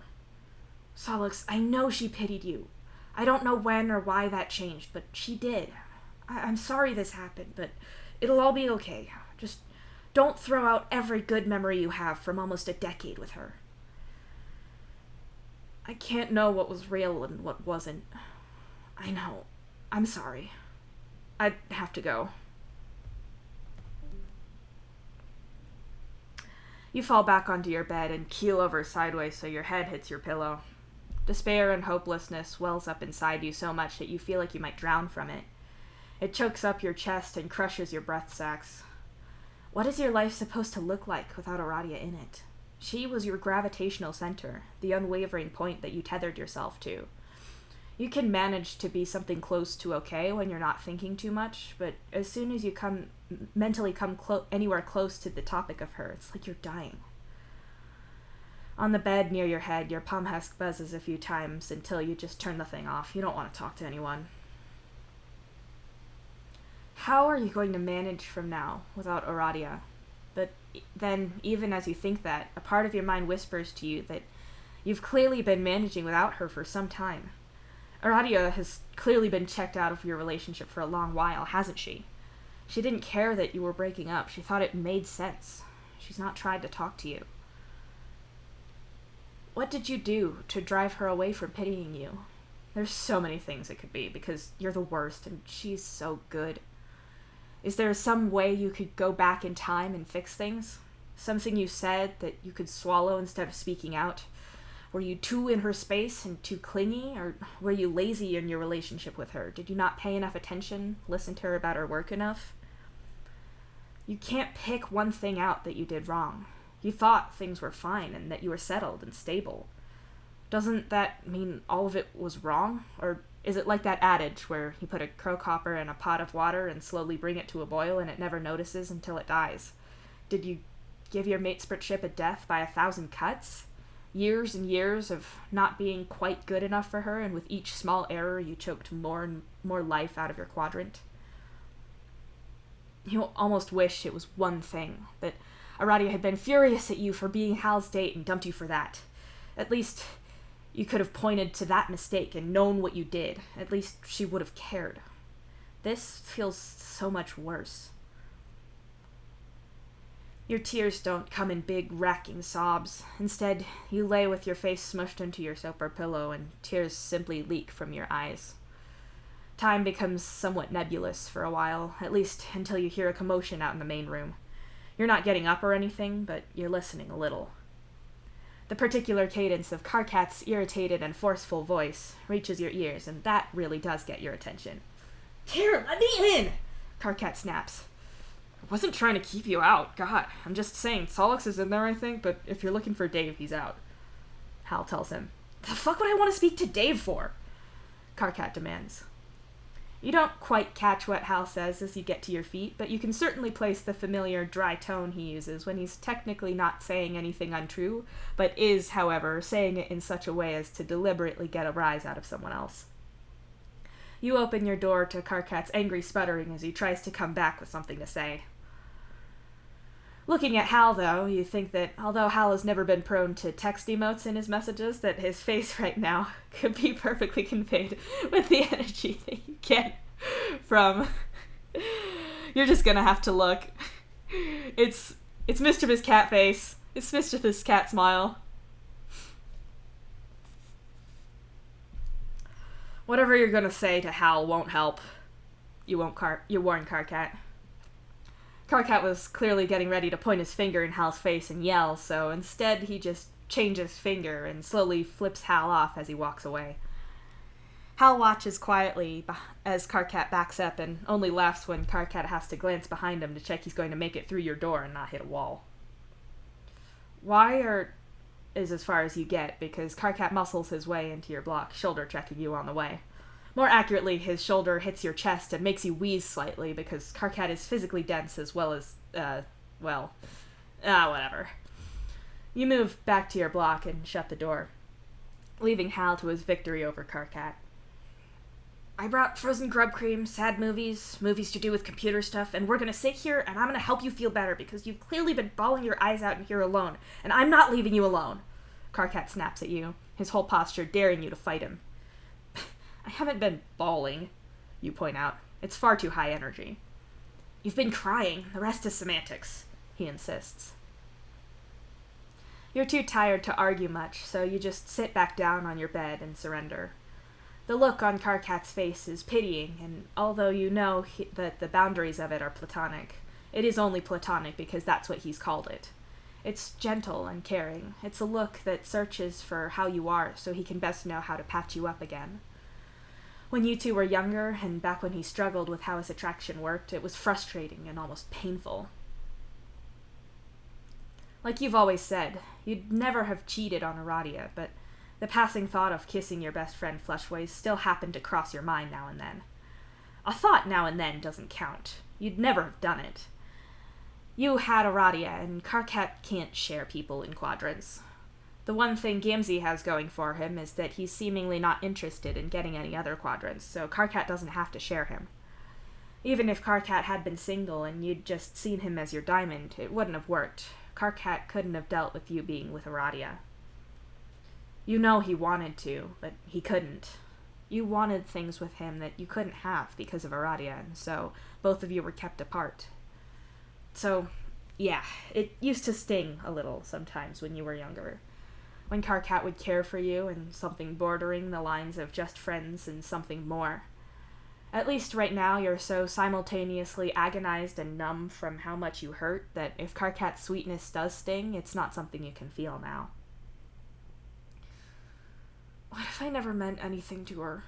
Solix, I know she pitied you. I don't know when or why that changed, but she did. I'm sorry this happened, but it'll all be okay. Just don't throw out every good memory you have from almost a decade with her. I can't know what was real and what wasn't. I know. I'm sorry. I have to go. You fall back onto your bed and keel over sideways so your head hits your pillow. Despair and hopelessness wells up inside you so much that you feel like you might drown from it. It chokes up your chest and crushes your breath sacs. What is your life supposed to look like without Aradia in it? She was your gravitational center, the unwavering point that you tethered yourself to. You can manage to be something close to okay when you're not thinking too much, but as soon as you mentally come anywhere close to the topic of her, it's like you're dying. On the bed near your head, your palm husk buzzes a few times until you just turn the thing off. You don't want to talk to anyone. How are you going to manage from now without Aradia? But then, even as you think that, a part of your mind whispers to you that you've clearly been managing without her for some time. Aradia has clearly been checked out of your relationship for a long while, hasn't she? She didn't care that you were breaking up. She thought it made sense. She's not tried to talk to you. What did you do to drive her away from pitying you? There's so many things it could be, because you're the worst and she's so good. Is there some way you could go back in time and fix things? Something you said that you could swallow instead of speaking out? Were you too in her space and too clingy? Or were you lazy in your relationship with her? Did you not pay enough attention, listen to her about her work enough? You can't pick one thing out that you did wrong. You thought things were fine and that you were settled and stable. Doesn't that mean all of it was wrong? Or is it like that adage where you put a crocopper in a pot of water and slowly bring it to a boil and it never notices until it dies? Did you give your matespritship a death by 1,000 cuts? Years and years of not being quite good enough for her, and with each small error you choked more and more life out of your quadrant? You almost wish it was one thing, that Aradia had been furious at you for being Hal's date and dumped you for that. At least you could have pointed to that mistake and known what you did. At least she would have cared. This feels so much worse. Your tears don't come in big, racking sobs. Instead, you lay with your face smushed into your sofa pillow and tears simply leak from your eyes. Time becomes somewhat nebulous for a while, at least until you hear a commotion out in the main room. You're not getting up or anything, but you're listening a little. The particular cadence of Karkat's irritated and forceful voice reaches your ears, and that really does get your attention. "Here, let me in!" Karkat snaps. "I wasn't trying to keep you out. God, I'm just saying, Solix is in there, I think, but if you're looking for Dave, he's out." Hal tells him. "The fuck would I want to speak to Dave for?" Karkat demands. You don't quite catch what Hal says as you get to your feet, but you can certainly place the familiar dry tone he uses when he's technically not saying anything untrue, but is, however, saying it in such a way as to deliberately get a rise out of someone else. You open your door to Karkat's angry sputtering as he tries to come back with something to say. Looking at Hal, though, you think that although Hal has never been prone to text emotes in his messages, that his face right now could be perfectly conveyed with the energy that you get from... You're just gonna have to look. It's Mischievous cat face. It's Mischievous cat smile. Whatever you're gonna say to Hal won't help. You warn Karkat. Karkat was clearly getting ready to point his finger in Hal's face and yell, so instead he just changes finger and slowly flips Hal off as he walks away. Hal watches quietly as Karkat backs up and only laughs when Karkat has to glance behind him to check he's going to make it through your door and not hit a wall. Is as far as you get, because Karkat muscles his way into your block, shoulder checking you on the way. More accurately, his shoulder hits your chest and makes you wheeze slightly, because Karkat is physically dense as well as, whatever. You move back to your block and shut the door, leaving Hal to his victory over Karkat. "I brought frozen grub cream, sad movies to do with computer stuff, and we're gonna sit here and I'm gonna help you feel better because you've clearly been bawling your eyes out in here alone, and I'm not leaving you alone." Karkat snaps at you, his whole posture daring you to fight him. "I haven't been bawling," you point out. "It's far too high energy." "You've been crying. The rest is semantics," he insists. You're too tired to argue much, so you just sit back down on your bed and surrender. The look on Karkat's face is pitying, and although you know that the boundaries of it are platonic, it is only platonic because that's what he's called it. It's gentle and caring. It's a look that searches for how you are so he can best know how to patch you up again. When you two were younger, and back when he struggled with how his attraction worked, it was frustrating and almost painful. Like you've always said, you'd never have cheated on Aradia, but the passing thought of kissing your best friend Flushways still happened to cross your mind now and then. A thought now and then doesn't count. You'd never have done it. You had Aradia, and Karkat can't share people in quadrants. The one thing Gamzee has going for him is that he's seemingly not interested in getting any other quadrants, so Karkat doesn't have to share him. Even if Karkat had been single and you'd just seen him as your diamond, it wouldn't have worked. Karkat couldn't have dealt with you being with Aradia. You know he wanted to, but he couldn't. You wanted things with him that you couldn't have because of Aradia, and so both of you were kept apart. So, yeah, it used to sting a little sometimes when you were younger. When Karkat would care for you and something bordering the lines of just friends and something more. At least right now you're so simultaneously agonized and numb from how much you hurt that if Karkat's sweetness does sting, it's not something you can feel now. What if I never meant anything to her?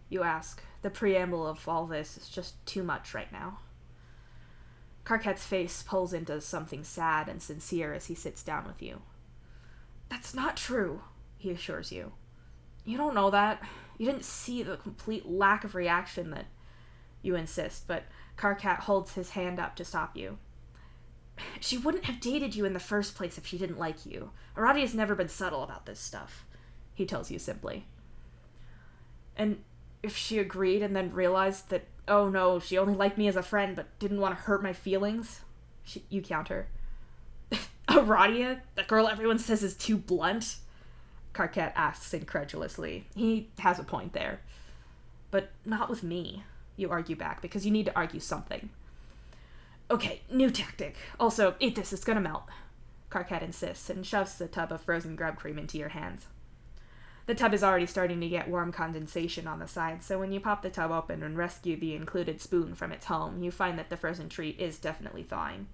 You ask. The preamble of all this is just too much right now. Karkat's face pulls into something sad and sincere as he sits down with you. That's not true, he assures you. You don't know that. You didn't see the complete lack of reaction that you insist, but Karkat holds his hand up to stop you. She wouldn't have dated you in the first place if she didn't like you. Aradia's never been subtle about this stuff, he tells you simply. And if she agreed and then realized that, oh no, she only liked me as a friend but didn't want to hurt my feelings, you counter. Aradia? The girl everyone says is too blunt? Karkat asks incredulously. He has a point there. But not with me, you argue back, because you need to argue something. Okay, new tactic. Also, eat this, it's gonna melt. Karkat insists and shoves the tub of frozen grub cream into your hands. The tub is already starting to get warm condensation on the side, so when you pop the tub open and rescue the included spoon from its home, you find that the frozen treat is definitely thawing.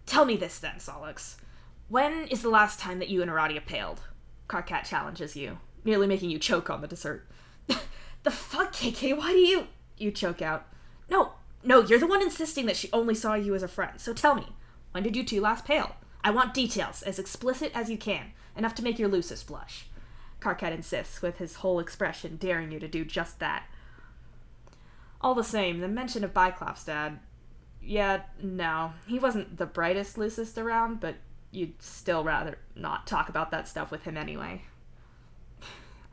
Tell me this then, Solix. When is the last time that you and Aradia paled? Karkat challenges you, nearly making you choke on the dessert. The fuck, KK? Why do you... You choke out. No, you're the one insisting that she only saw you as a friend, so tell me, when did you two last pale? I want details, as explicit as you can, enough to make your Lucis blush. Karkat insists, with his whole expression daring you to do just that. All the same, the mention of Biclops' dad... Yeah, no, he wasn't the brightest Lucist around, but you'd still rather not talk about that stuff with him anyway.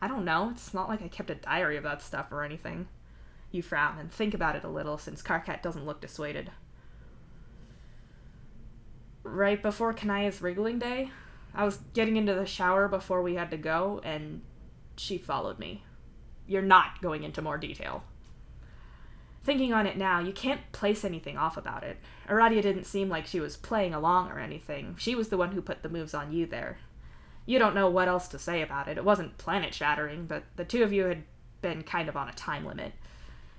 I don't know, it's not like I kept a diary of that stuff or anything. You frown and think about it a little, since Karkat doesn't look dissuaded. Right before Kanaya's wriggling day, I was getting into the shower before we had to go, and she followed me. You're not going into more detail. Thinking on it now, you can't place anything off about it. Aradia didn't seem like she was playing along or anything. She was the one who put the moves on you there. You don't know what else to say about it. It wasn't planet-shattering, but the two of you had been kind of on a time limit.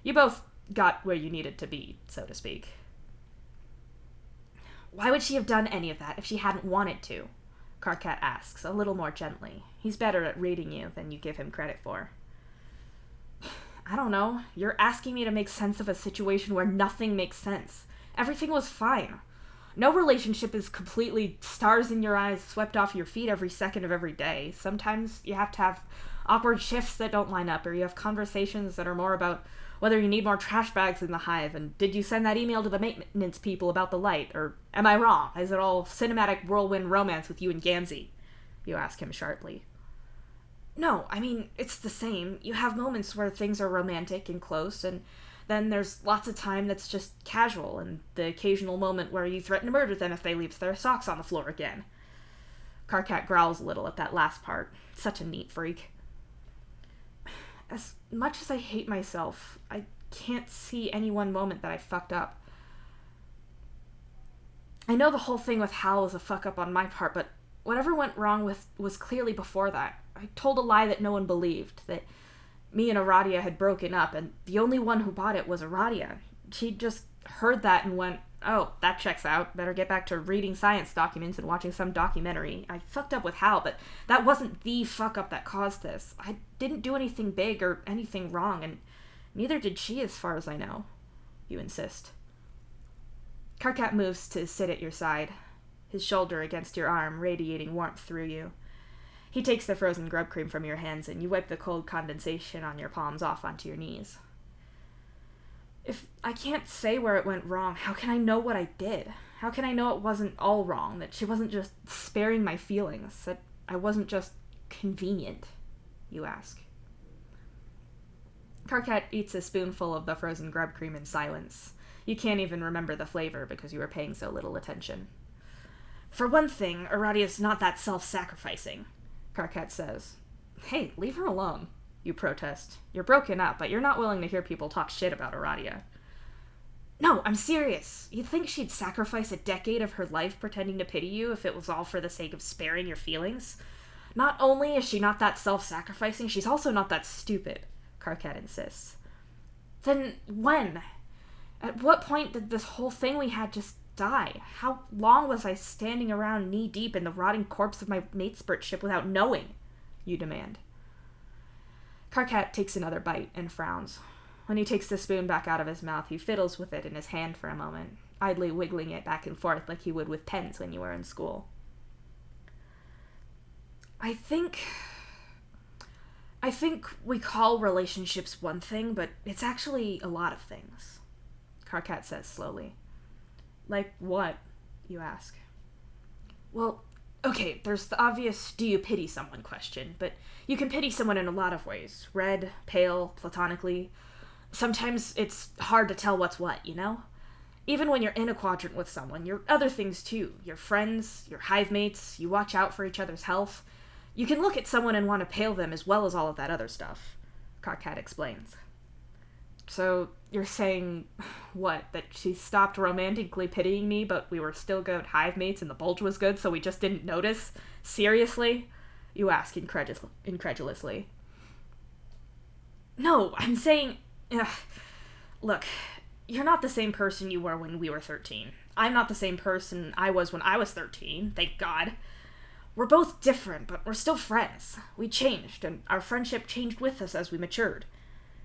You both got where you needed to be, so to speak. Why would she have done any of that if she hadn't wanted to? Karkat asks, a little more gently. He's better at reading you than you give him credit for. I don't know. You're asking me to make sense of a situation where nothing makes sense. Everything was fine. No relationship is completely stars in your eyes, swept off your feet every second of every day. Sometimes you have to have awkward shifts that don't line up, or you have conversations that are more about whether you need more trash bags in the hive, and did you send that email to the maintenance people about the light, or am I wrong? Is it all cinematic whirlwind romance with you and Gamzee? You ask him sharply. No, I mean, it's the same. You have moments where things are romantic and close, and then there's lots of time that's just casual, and the occasional moment where you threaten to murder them if they leave their socks on the floor again. Karkat growls a little at that last part. Such a neat freak. As much as I hate myself, I can't see any one moment that I fucked up. I know the whole thing with Hal was a fuck up on my part, but whatever went wrong was clearly before that. I told a lie that no one believed, that me and Aradia had broken up, and the only one who bought it was Aradia. She just heard that and went, oh, that checks out. Better get back to reading science documents and watching some documentary. I fucked up with Hal, but that wasn't the fuck up that caused this. I didn't do anything big or anything wrong, and neither did she as far as I know. You insist. Karkat moves to sit at your side, his shoulder against your arm, radiating warmth through you. He takes the frozen grub cream from your hands, and you wipe the cold condensation on your palms off onto your knees. If I can't say where it went wrong, how can I know what I did? How can I know it wasn't all wrong, that she wasn't just sparing my feelings, that I wasn't just convenient? You ask. Karkat eats a spoonful of the frozen grub cream in silence. You can't even remember the flavor because you were paying so little attention. For one thing, Aradia's not that self-sacrificing, Karkat says. Hey, leave her alone. You protest. You're broken up, but you're not willing to hear people talk shit about Aradia. No, I'm serious. You think she'd sacrifice a decade of her life pretending to pity you if it was all for the sake of sparing your feelings? Not only is she not that self-sacrificing, she's also not that stupid, Karkat insists. Then when? At what point did this whole thing we had just die? How long was I standing around knee-deep in the rotting corpse of my matespert ship without knowing? You demand. Karkat takes another bite and frowns. When he takes the spoon back out of his mouth, he fiddles with it in his hand for a moment, idly wiggling it back and forth like he would with pens when you were in school. I think we call relationships one thing, but it's actually a lot of things, Karkat says slowly. Like what? You ask. Well, okay, there's the obvious do you pity someone question, but you can pity someone in a lot of ways. Red, pale, platonically. Sometimes it's hard to tell what's what, you know? Even when you're in a quadrant with someone, you're other things too. Your friends, your hive mates, you watch out for each other's health. You can look at someone and want to pale them as well as all of that other stuff, Karkat explains. So, you're saying, what, that she stopped romantically pitying me, but we were still good hive mates and the bulge was good, so we just didn't notice? Seriously? You ask incredulously. No, I'm saying... Look, you're not the same person you were when we were 13. I'm not the same person I was when I was 13, thank God. We're both different, but we're still friends. We changed, and our friendship changed with us as we matured,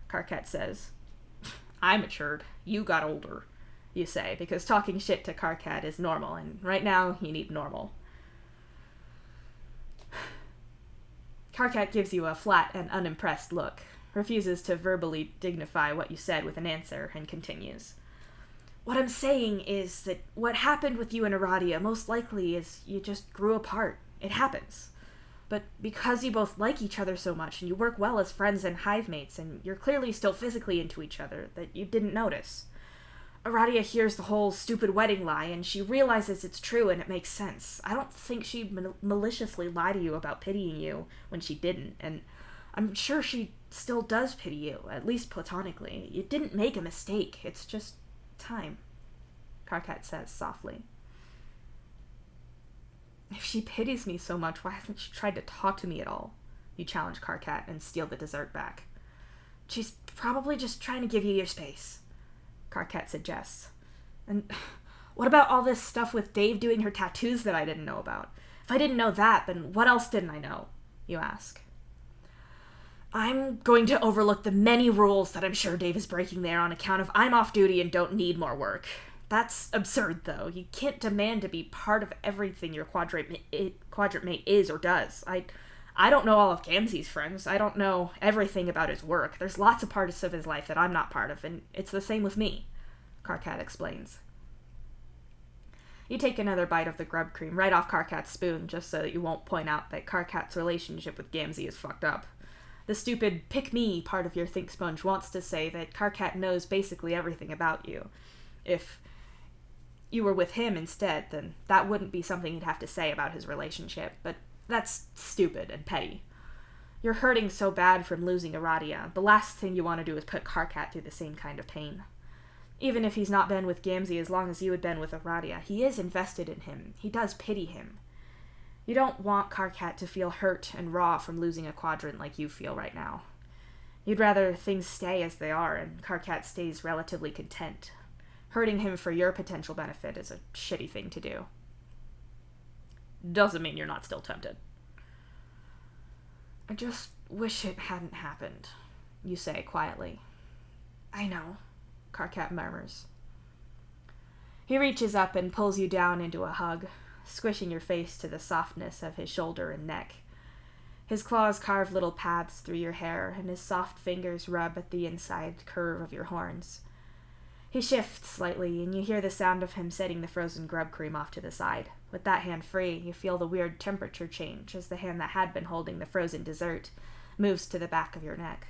Karkat says. I matured. You got older, you say, because talking shit to Karkat is normal, and right now you need normal. Karkat gives you a flat and unimpressed look, refuses to verbally dignify what you said with an answer, and continues. What I'm saying is that what happened with you and Aradia most likely is you just grew apart. It happens. But because you both like each other so much, and you work well as friends and hive mates, and you're clearly still physically into each other, that you didn't notice. Aradia hears the whole stupid wedding lie, and she realizes it's true and it makes sense. I don't think she'd maliciously lie to you about pitying you when she didn't, and I'm sure she still does pity you, at least platonically. You didn't make a mistake. It's just time, Karkat says softly. If she pities me so much, why hasn't she tried to talk to me at all? You challenge Karkat and steal the dessert back. She's probably just trying to give you your space, Karkat suggests. And what about all this stuff with Dave doing her tattoos that I didn't know about? If I didn't know that, then what else didn't I know? You ask. I'm going to overlook the many rules that I'm sure Dave is breaking there on account of I'm off duty and don't need more work. That's absurd, though. You can't demand to be part of everything your quadrant mate is or does. I don't know all of Gamzee's friends. I don't know everything about his work. There's lots of parts of his life that I'm not part of, and it's the same with me, Karkat explains. You take another bite of the grub cream right off Karkat's spoon, just so that you won't point out that Karkat's relationship with Gamzee is fucked up. The stupid pick-me part of your think sponge wants to say that Karkat knows basically everything about you. If you were with him instead, then that wouldn't be something he'd have to say about his relationship, but that's stupid and petty. You're hurting so bad from losing Aradia, the last thing you want to do is put Karkat through the same kind of pain. Even if he's not been with Gamzee as long as you had been with Aradia, he is invested in him. He does pity him. You don't want Karkat to feel hurt and raw from losing a quadrant like you feel right now. You'd rather things stay as they are and Karkat stays relatively content. Hurting him for your potential benefit is a shitty thing to do. Doesn't mean you're not still tempted. I just wish it hadn't happened, you say quietly. I know, Karkat murmurs. He reaches up and pulls you down into a hug, squishing your face to the softness of his shoulder and neck. His claws carve little paths through your hair, and his soft fingers rub at the inside curve of your horns. He shifts slightly, and you hear the sound of him setting the frozen grub cream off to the side. With that hand free, you feel the weird temperature change as the hand that had been holding the frozen dessert moves to the back of your neck.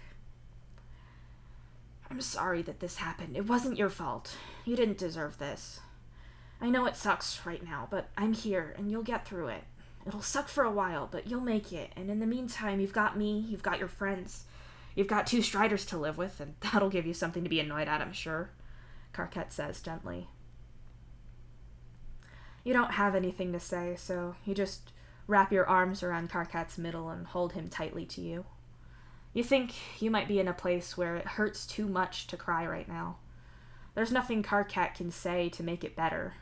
I'm sorry that this happened. It wasn't your fault. You didn't deserve this. I know it sucks right now, but I'm here, and you'll get through it. It'll suck for a while, but you'll make it, and in the meantime, you've got me, you've got your friends. You've got 2 striders to live with, and that'll give you something to be annoyed at, I'm sure, Karkat says gently. You don't have anything to say, so you just wrap your arms around Karkat's middle and hold him tightly to you. You think you might be in a place where it hurts too much to cry right now. There's nothing Karkat can say to make it better.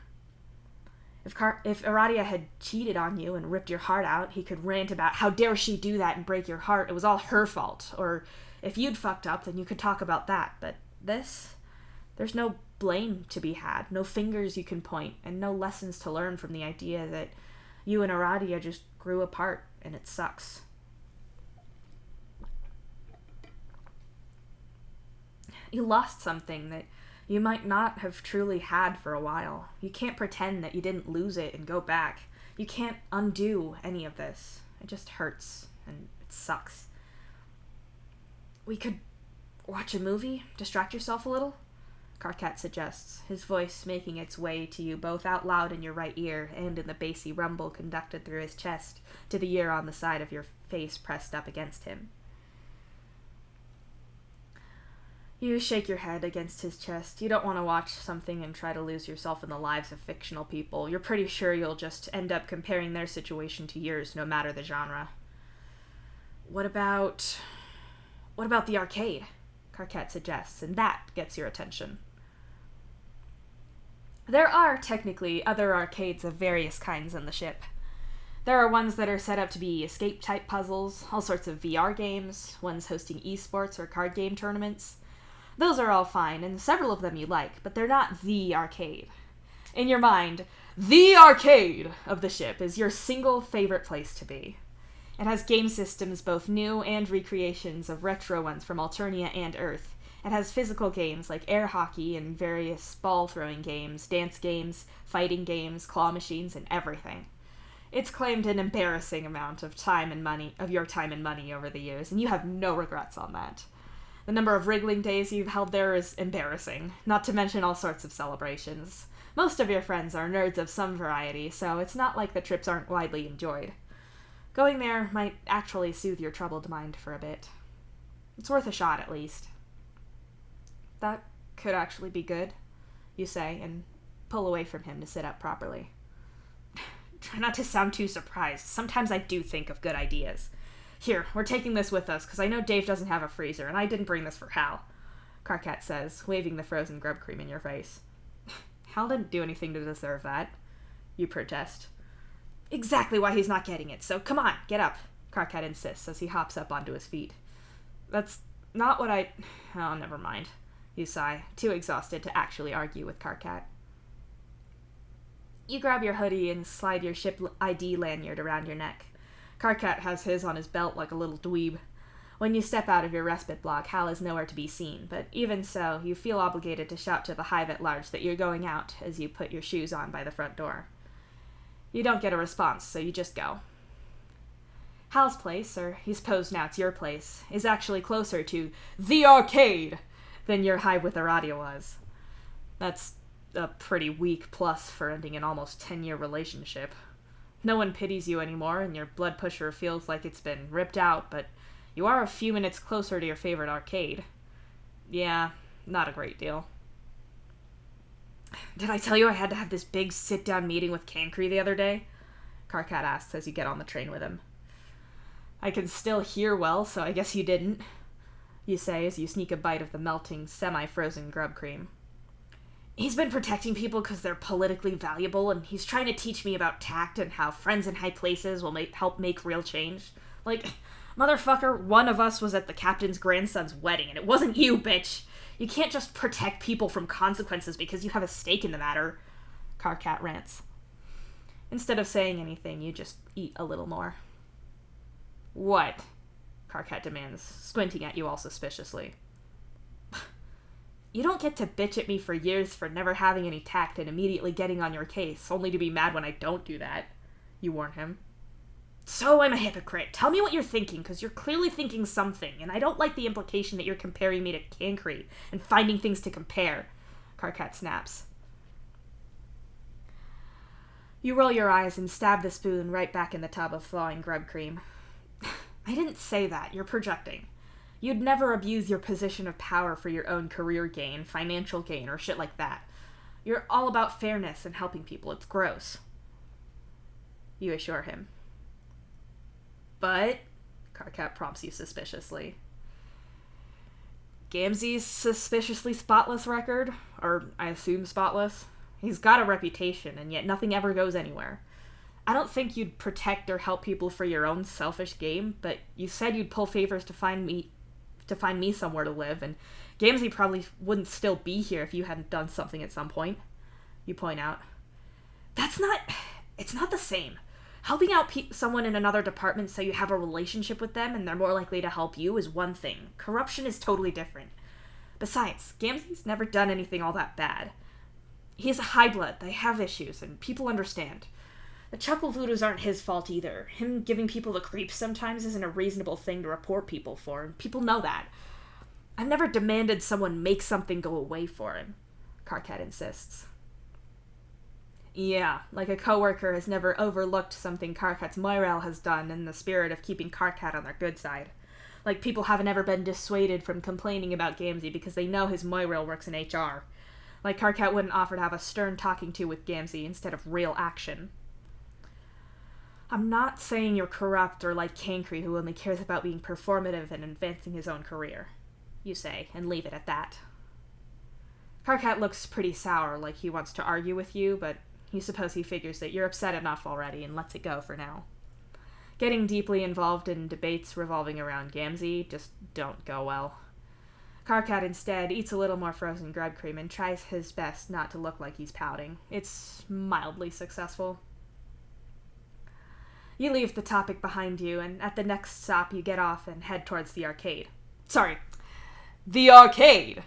If Aradia had cheated on you and ripped your heart out, he could rant about how dare she do that and break your heart. It was all her fault. Or if you'd fucked up, then you could talk about that. But this? There's no blame to be had, no fingers you can point, and no lessons to learn from the idea that you and Aradia just grew apart, and it sucks. You lost something that you might not have truly had for a while. You can't pretend that you didn't lose it and go back. You can't undo any of this. It just hurts, and it sucks. We could watch a movie, distract yourself a little, Karkat suggests, his voice making its way to you both out loud in your right ear and in the bassy rumble conducted through his chest to the ear on the side of your face pressed up against him. You shake your head against his chest. You don't want to watch something and try to lose yourself in the lives of fictional people. You're pretty sure you'll just end up comparing their situation to yours, no matter the genre. What about the arcade? Karkat suggests, and that gets your attention. There are, technically, other arcades of various kinds on the ship. There are ones that are set up to be escape-type puzzles, all sorts of VR games, ones hosting esports or card game tournaments. Those are all fine, and several of them you like, but they're not the arcade. In your mind, the arcade of the ship is your single favorite place to be. It has game systems, both new and recreations of retro ones from Alternia and Earth. It has physical games like air hockey and various ball-throwing games, dance games, fighting games, claw machines, and everything. It's claimed an embarrassing amount of your time and money over the years, and you have no regrets on that. The number of wriggling days you've held there is embarrassing, not to mention all sorts of celebrations. Most of your friends are nerds of some variety, so it's not like the trips aren't widely enjoyed. Going there might actually soothe your troubled mind for a bit. It's worth a shot, at least. That could actually be good, you say, and pull away from him to sit up properly. Try not to sound too surprised. Sometimes I do think of good ideas. Here, we're taking this with us, because I know Dave doesn't have a freezer, and I didn't bring this for Hal, Karkat says, waving the frozen grub cream in your face. Hal didn't do anything to deserve that, you protest. Exactly why he's not getting it, so come on, get up, Karkat insists as he hops up onto his feet. That's not what I... Oh, never mind, you sigh, too exhausted to actually argue with Karkat. You grab your hoodie and slide your ship ID lanyard around your neck. Karkat has his on his belt like a little dweeb. When you step out of your respite block, Hal is nowhere to be seen, but even so, you feel obligated to shout to the hive at large that you're going out as you put your shoes on by the front door. You don't get a response, so you just go. Hal's place, or you suppose now it's your place, is actually closer to the arcade than your hive with Aradia was. That's a pretty weak plus for ending an almost 10-year relationship. No one pities you anymore, and your blood pusher feels like it's been ripped out, but you are a few minutes closer to your favorite arcade. Yeah, not a great deal. Did I tell you I had to have this big sit-down meeting with Cancri the other day? Karkat asks as you get on the train with him. I can still hear well, so I guess you didn't, you say as you sneak a bite of the melting, semi-frozen grub cream. He's been protecting people because they're politically valuable, and he's trying to teach me about tact and how friends in high places will help make real change. Like, motherfucker, one of us was at the captain's grandson's wedding, and it wasn't you, bitch! You can't just protect people from consequences because you have a stake in the matter, Karkat rants. Instead of saying anything, you just eat a little more. What? Karkat demands, squinting at you all suspiciously. You don't get to bitch at me for years for never having any tact and immediately getting on your case, only to be mad when I don't do that, you warn him. So I'm a hypocrite. Tell me what you're thinking, because you're clearly thinking something, and I don't like the implication that you're comparing me to Cancri and finding things to compare, Karkat snaps. You roll your eyes and stab the spoon right back in the tub of thawing grub cream. I didn't say that. You're projecting. You'd never abuse your position of power for your own career gain, financial gain, or shit like that. You're all about fairness and helping people. It's gross. You assure him. But, Karkat prompts you suspiciously. Gamzee's suspiciously spotless record, or I assume spotless, he's got a reputation, and yet nothing ever goes anywhere. I don't think you'd protect or help people for your own selfish gain, but you said you'd pull favors to find me somewhere to live, and Gamzee probably wouldn't still be here if you hadn't done something at some point. You point out. It's not the same. Helping out someone in another department so you have a relationship with them and they're more likely to help you is one thing. Corruption is totally different. Besides, Gamzee's never done anything all that bad. He's a high-blood, they have issues, and people understand. The chuckle voodoos aren't his fault either. Him giving people the creeps sometimes isn't a reasonable thing to report people for, and people know that. I've never demanded someone make something go away for him, Karkat insists. Yeah, like a coworker has never overlooked something Karkat's Moirel has done in the spirit of keeping Karkat on their good side. Like people haven't ever been dissuaded from complaining about Gamzee because they know his Moirel works in HR. Like Karkat wouldn't offer to have a stern talking to with Gamzee instead of real action. I'm not saying you're corrupt or like Cancri who only cares about being performative and advancing his own career, you say, and leave it at that. Karkat looks pretty sour, like he wants to argue with you, but you suppose he figures that you're upset enough already and lets it go for now. Getting deeply involved in debates revolving around Gamzee just don't go well. Karkat instead eats a little more frozen grub cream and tries his best not to look like he's pouting. It's mildly successful. You leave the topic behind you, and at the next stop you get off and head towards the arcade. Sorry, the arcade!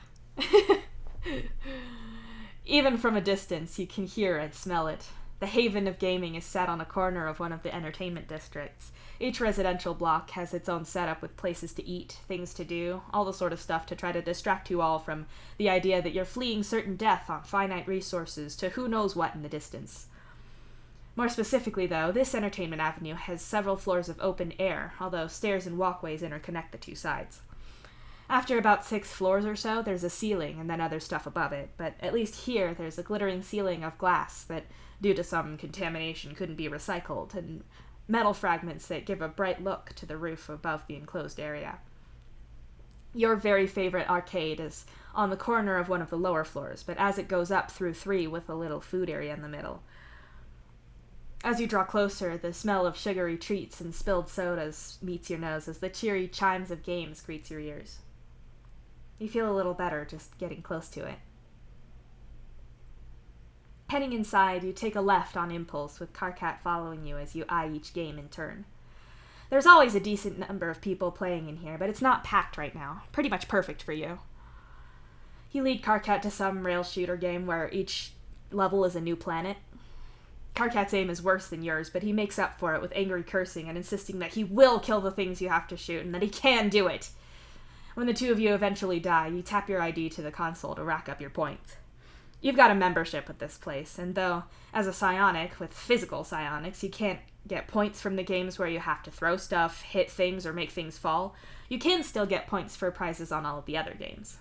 Even from a distance, you can hear and smell it. The haven of gaming is set on a corner of one of the entertainment districts. Each residential block has its own setup with places to eat, things to do, all the sort of stuff to try to distract you all from the idea that you're fleeing certain death on finite resources to who knows what in the distance. More specifically, though, this entertainment avenue has several floors of open air, although stairs and walkways interconnect the two sides. After about 6 floors or so, there's a ceiling and then other stuff above it, but at least here there's a glittering ceiling of glass that, due to some contamination, couldn't be recycled, and metal fragments that give a bright look to the roof above the enclosed area. Your very favorite arcade is on the corner of one of the lower floors, but as it goes up through 3 with a little food area in the middle. As you draw closer, the smell of sugary treats and spilled sodas meets your nose as the cheery chimes of games greets your ears. You feel a little better just getting close to it. Heading inside, you take a left on impulse, with Karkat following you as you eye each game in turn. There's always a decent number of people playing in here, but it's not packed right now. Pretty much perfect for you. You lead Karkat to some rail shooter game where each level is a new planet. Karkat's aim is worse than yours, but he makes up for it with angry cursing and insisting that he will kill the things you have to shoot and that he can do it. When the two of you eventually die, you tap your ID to the console to rack up your points. You've got a membership with this place, and though, as a psionic, with physical psionics, you can't get points from the games where you have to throw stuff, hit things, or make things fall, you can still get points for prizes on all of the other games.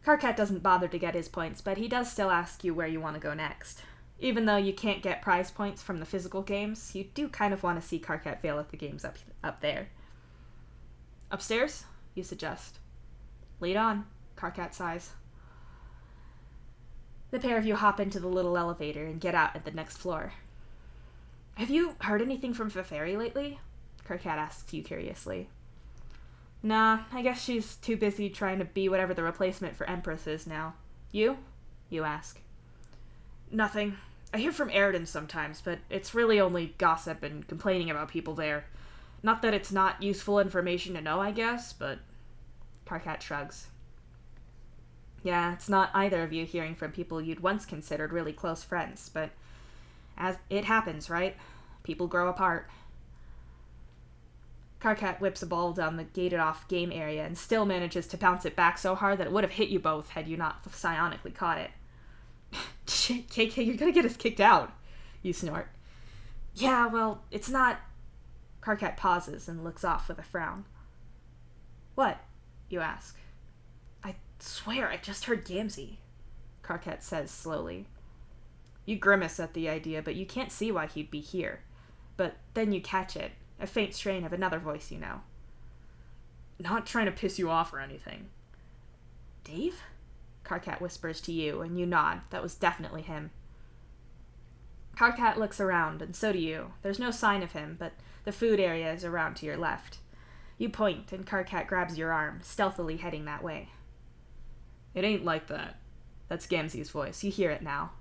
Karkat doesn't bother to get his points, but he does still ask you where you want to go next. Even though you can't get prize points from the physical games, you do kind of want to see Karkat fail at the games up there. Upstairs? You suggest. Lead on, Karkat sighs. The pair of you hop into the little elevator and get out at the next floor. Have you heard anything from Feferi lately? Karkat asks you curiously. Nah, I guess she's too busy trying to be whatever the replacement for Empress is now. You? You ask. Nothing. I hear from Eridan sometimes, but it's really only gossip and complaining about people there. Not that it's not useful information to know, I guess, but... Karkat shrugs. Yeah, it's not either of you hearing from people you'd once considered really close friends, but as it happens, right? People grow apart. Karkat whips a ball down the gated-off game area and still manages to bounce it back so hard that it would have hit you both had you not psionically caught it. Shit, KK, you're gonna get us kicked out, you snort. Yeah, well, it's not... Karkat pauses and looks off with a frown. What? You ask. I swear I just heard Gamzee, Karkat says slowly. You grimace at the idea, but you can't see why he'd be here. But then you catch it, a faint strain of another voice you know. Not trying to piss you off or anything. Dave? Karkat whispers to you, and you nod. That was definitely him. Karkat looks around, and so do you. There's no sign of him, but the food area is around to your left. You point, and Karkat grabs your arm, stealthily heading that way. It ain't like that. That's Gamzee's voice. You hear it now.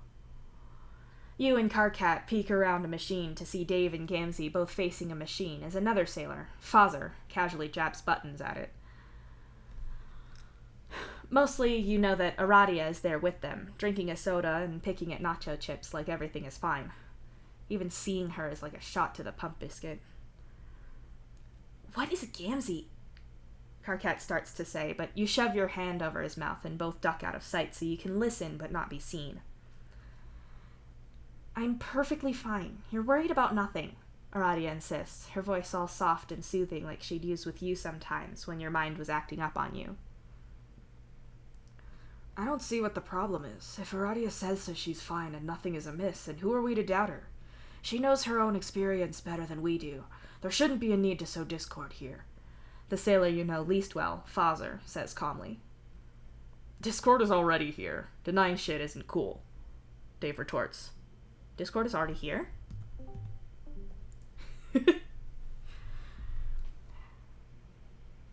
You and Karkat peek around a machine to see Dave and Gamzee both facing a machine as another sailor, Fazer, casually jabs buttons at it. Mostly, you know that Aradia is there with them, drinking a soda and picking at nacho chips like everything is fine. Even seeing her is like a shot to the pump biscuit. What is Gamzee? Karkat starts to say, but you shove your hand over his mouth and both duck out of sight so you can listen but not be seen. I'm perfectly fine. You're worried about nothing, Aradia insists, her voice all soft and soothing like she'd use with you sometimes when your mind was acting up on you. I don't see what the problem is. If Aradia says that she's fine and nothing is amiss, then who are we to doubt her? She knows her own experience better than we do. There shouldn't be a need to sow discord here. The sailor you know least well, Fazer, says calmly. Discord is already here. Denying shit isn't cool, Dave retorts. Discord is already here?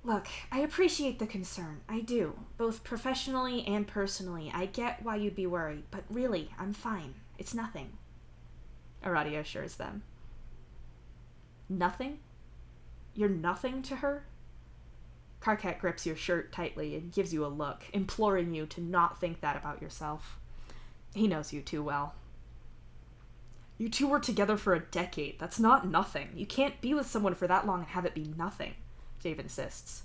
Look, I appreciate the concern. I do. Both professionally and personally. I get why you'd be worried, but really, I'm fine. It's nothing. Aradia assures them. Nothing? You're nothing to her? Karkat grips your shirt tightly and gives you a look, imploring you to not think that about yourself. He knows you too well. You two were together for a decade. That's not nothing. You can't be with someone for that long and have it be nothing, Dave insists.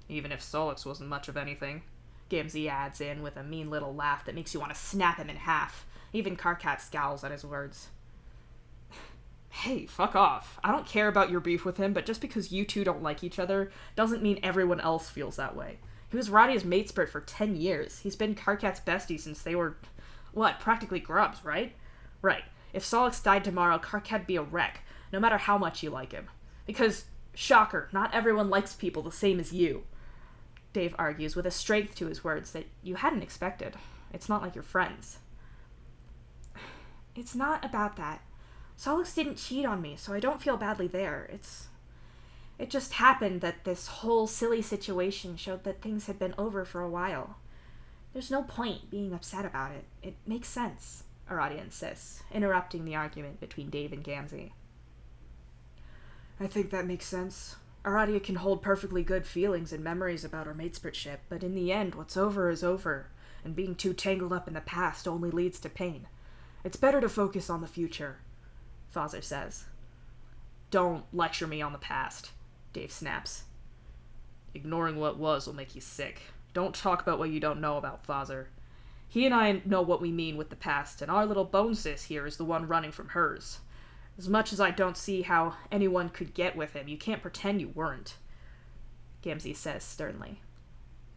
Even if Solix wasn't much of anything, Gamzee adds in with a mean little laugh that makes you want to snap him in half. Even Karkat scowls at his words. Hey, fuck off. I don't care about your beef with him, but just because you two don't like each other doesn't mean everyone else feels that way. He was Radia's matespert for 10 years. He's been Karkat's bestie since they were, practically grubs, right? Right. If Solix died tomorrow, Karkat'd be a wreck, no matter how much you like him. Because, shocker, not everyone likes people the same as you. Dave argues with a strength to his words that you hadn't expected. It's not like you're friends. It's not about that. Solix didn't cheat on me, so I don't feel badly there. It just happened that this whole silly situation showed that things had been over for a while. There's no point being upset about it. It makes sense, Aradia insists, interrupting the argument between Dave and Gamzee. I think that makes sense. Aradia can hold perfectly good feelings and memories about her matespertship, but in the end, what's over is over, and being too tangled up in the past only leads to pain. It's better to focus on the future, Fazer says. Don't lecture me on the past, Dave snaps. Ignoring what was will make you sick. Don't talk about what you don't know about Fazer. He and I know what we mean with the past, and our little bone sis here is the one running from hers. As much as I don't see how anyone could get with him, you can't pretend you weren't, Gamzee says sternly.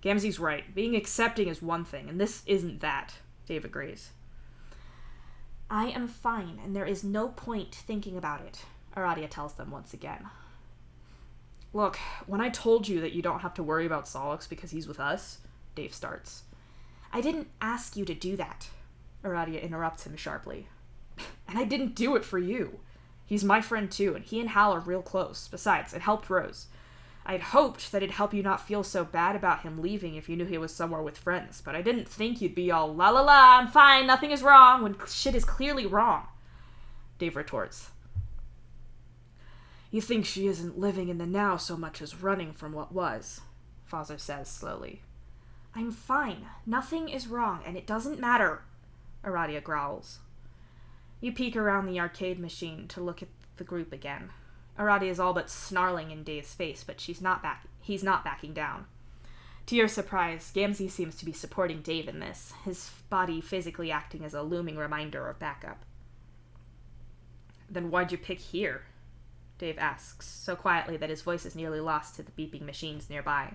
Gamzee's right. Being accepting is one thing, and this isn't that, Dave agrees. I am fine, and there is no point thinking about it, Aradia tells them once again. Look, when I told you that you don't have to worry about Solix because he's with us, Dave starts. I didn't ask you to do that, Aradia interrupts him sharply. And I didn't do it for you. He's my friend too, and he and Hal are real close. Besides, it helped Rose. I'd hoped that it'd help you not feel so bad about him leaving if you knew he was somewhere with friends, but I didn't think you'd be all la la la, I'm fine, nothing is wrong, when shit is clearly wrong, Dave retorts. You think she isn't living in the now so much as running from what was, Fazer says slowly. I'm fine. Nothing is wrong, and it doesn't matter, Aradia growls. You peek around the arcade machine to look at the group again. Aradia is all but snarling in Dave's face, but he's not backing down. To your surprise, Gamzee seems to be supporting Dave in this, his body physically acting as a looming reminder of backup. Then why'd you pick here? Dave asks, so quietly that his voice is nearly lost to the beeping machines nearby.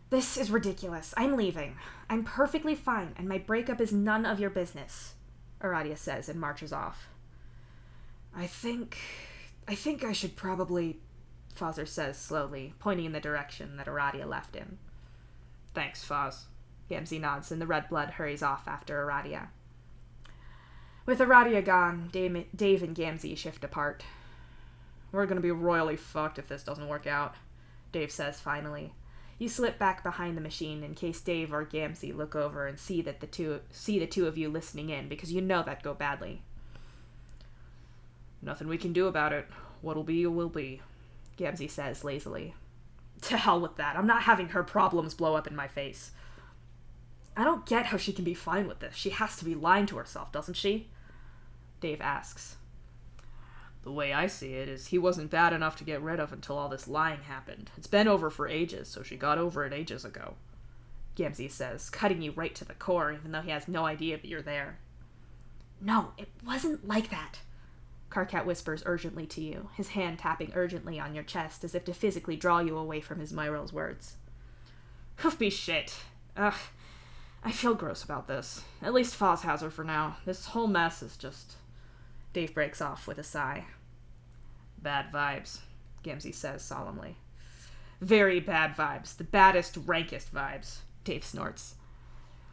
This is ridiculous. I'm leaving. I'm perfectly fine, and my breakup is none of your business, Aradia says and marches off. I think I should probably, Fozzer says slowly, pointing in the direction that Aradia left him. Thanks, Foz. Gamzee nods, and the red blood hurries off after Aradia. With Aradia gone, Dave and Gamzee shift apart. We're gonna be royally fucked if this doesn't work out, Dave says finally. You slip back behind the machine in case Dave or Gamzee look over and see the two of you listening in, because you know that'd go badly. Nothing we can do about it. What'll be will be, Gamzee says lazily. To hell with that. I'm not having her problems blow up in my face. I don't get how she can be fine with this. She has to be lying to herself, doesn't she? Dave asks. The way I see it is he wasn't bad enough to get rid of until all this lying happened. It's been over for ages, so she got over it ages ago, Gamzee says, cutting you right to the core, even though he has no idea that you're there. No, it wasn't like that, Karkat whispers urgently to you, his hand tapping urgently on your chest as if to physically draw you away from his Myral's words. Hoofby shit. Ugh. I feel gross about this. At least Foz has her for now. This whole mess is just... Dave breaks off with a sigh. Bad vibes, Gamzee says solemnly. Very bad vibes. The baddest, rankest vibes, Dave snorts.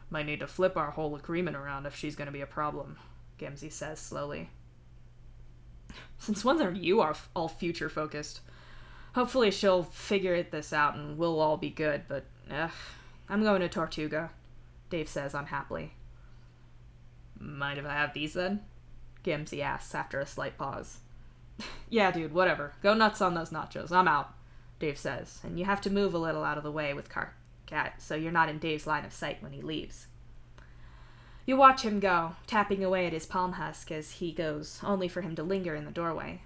Might need to flip our whole agreement around if she's gonna be a problem, Gamzee says slowly. Since when are you all future-focused? Hopefully she'll figure this out and we'll all be good, but, I'm going to Tortuga, Dave says unhappily. Mind if I have these then? Gamzee asks after a slight pause. Yeah, dude, whatever. Go nuts on those nachos. I'm out, Dave says, and you have to move a little out of the way with Karkat so you're not in Dave's line of sight when he leaves. You watch him go, tapping away at his palm husk as he goes, only for him to linger in the doorway.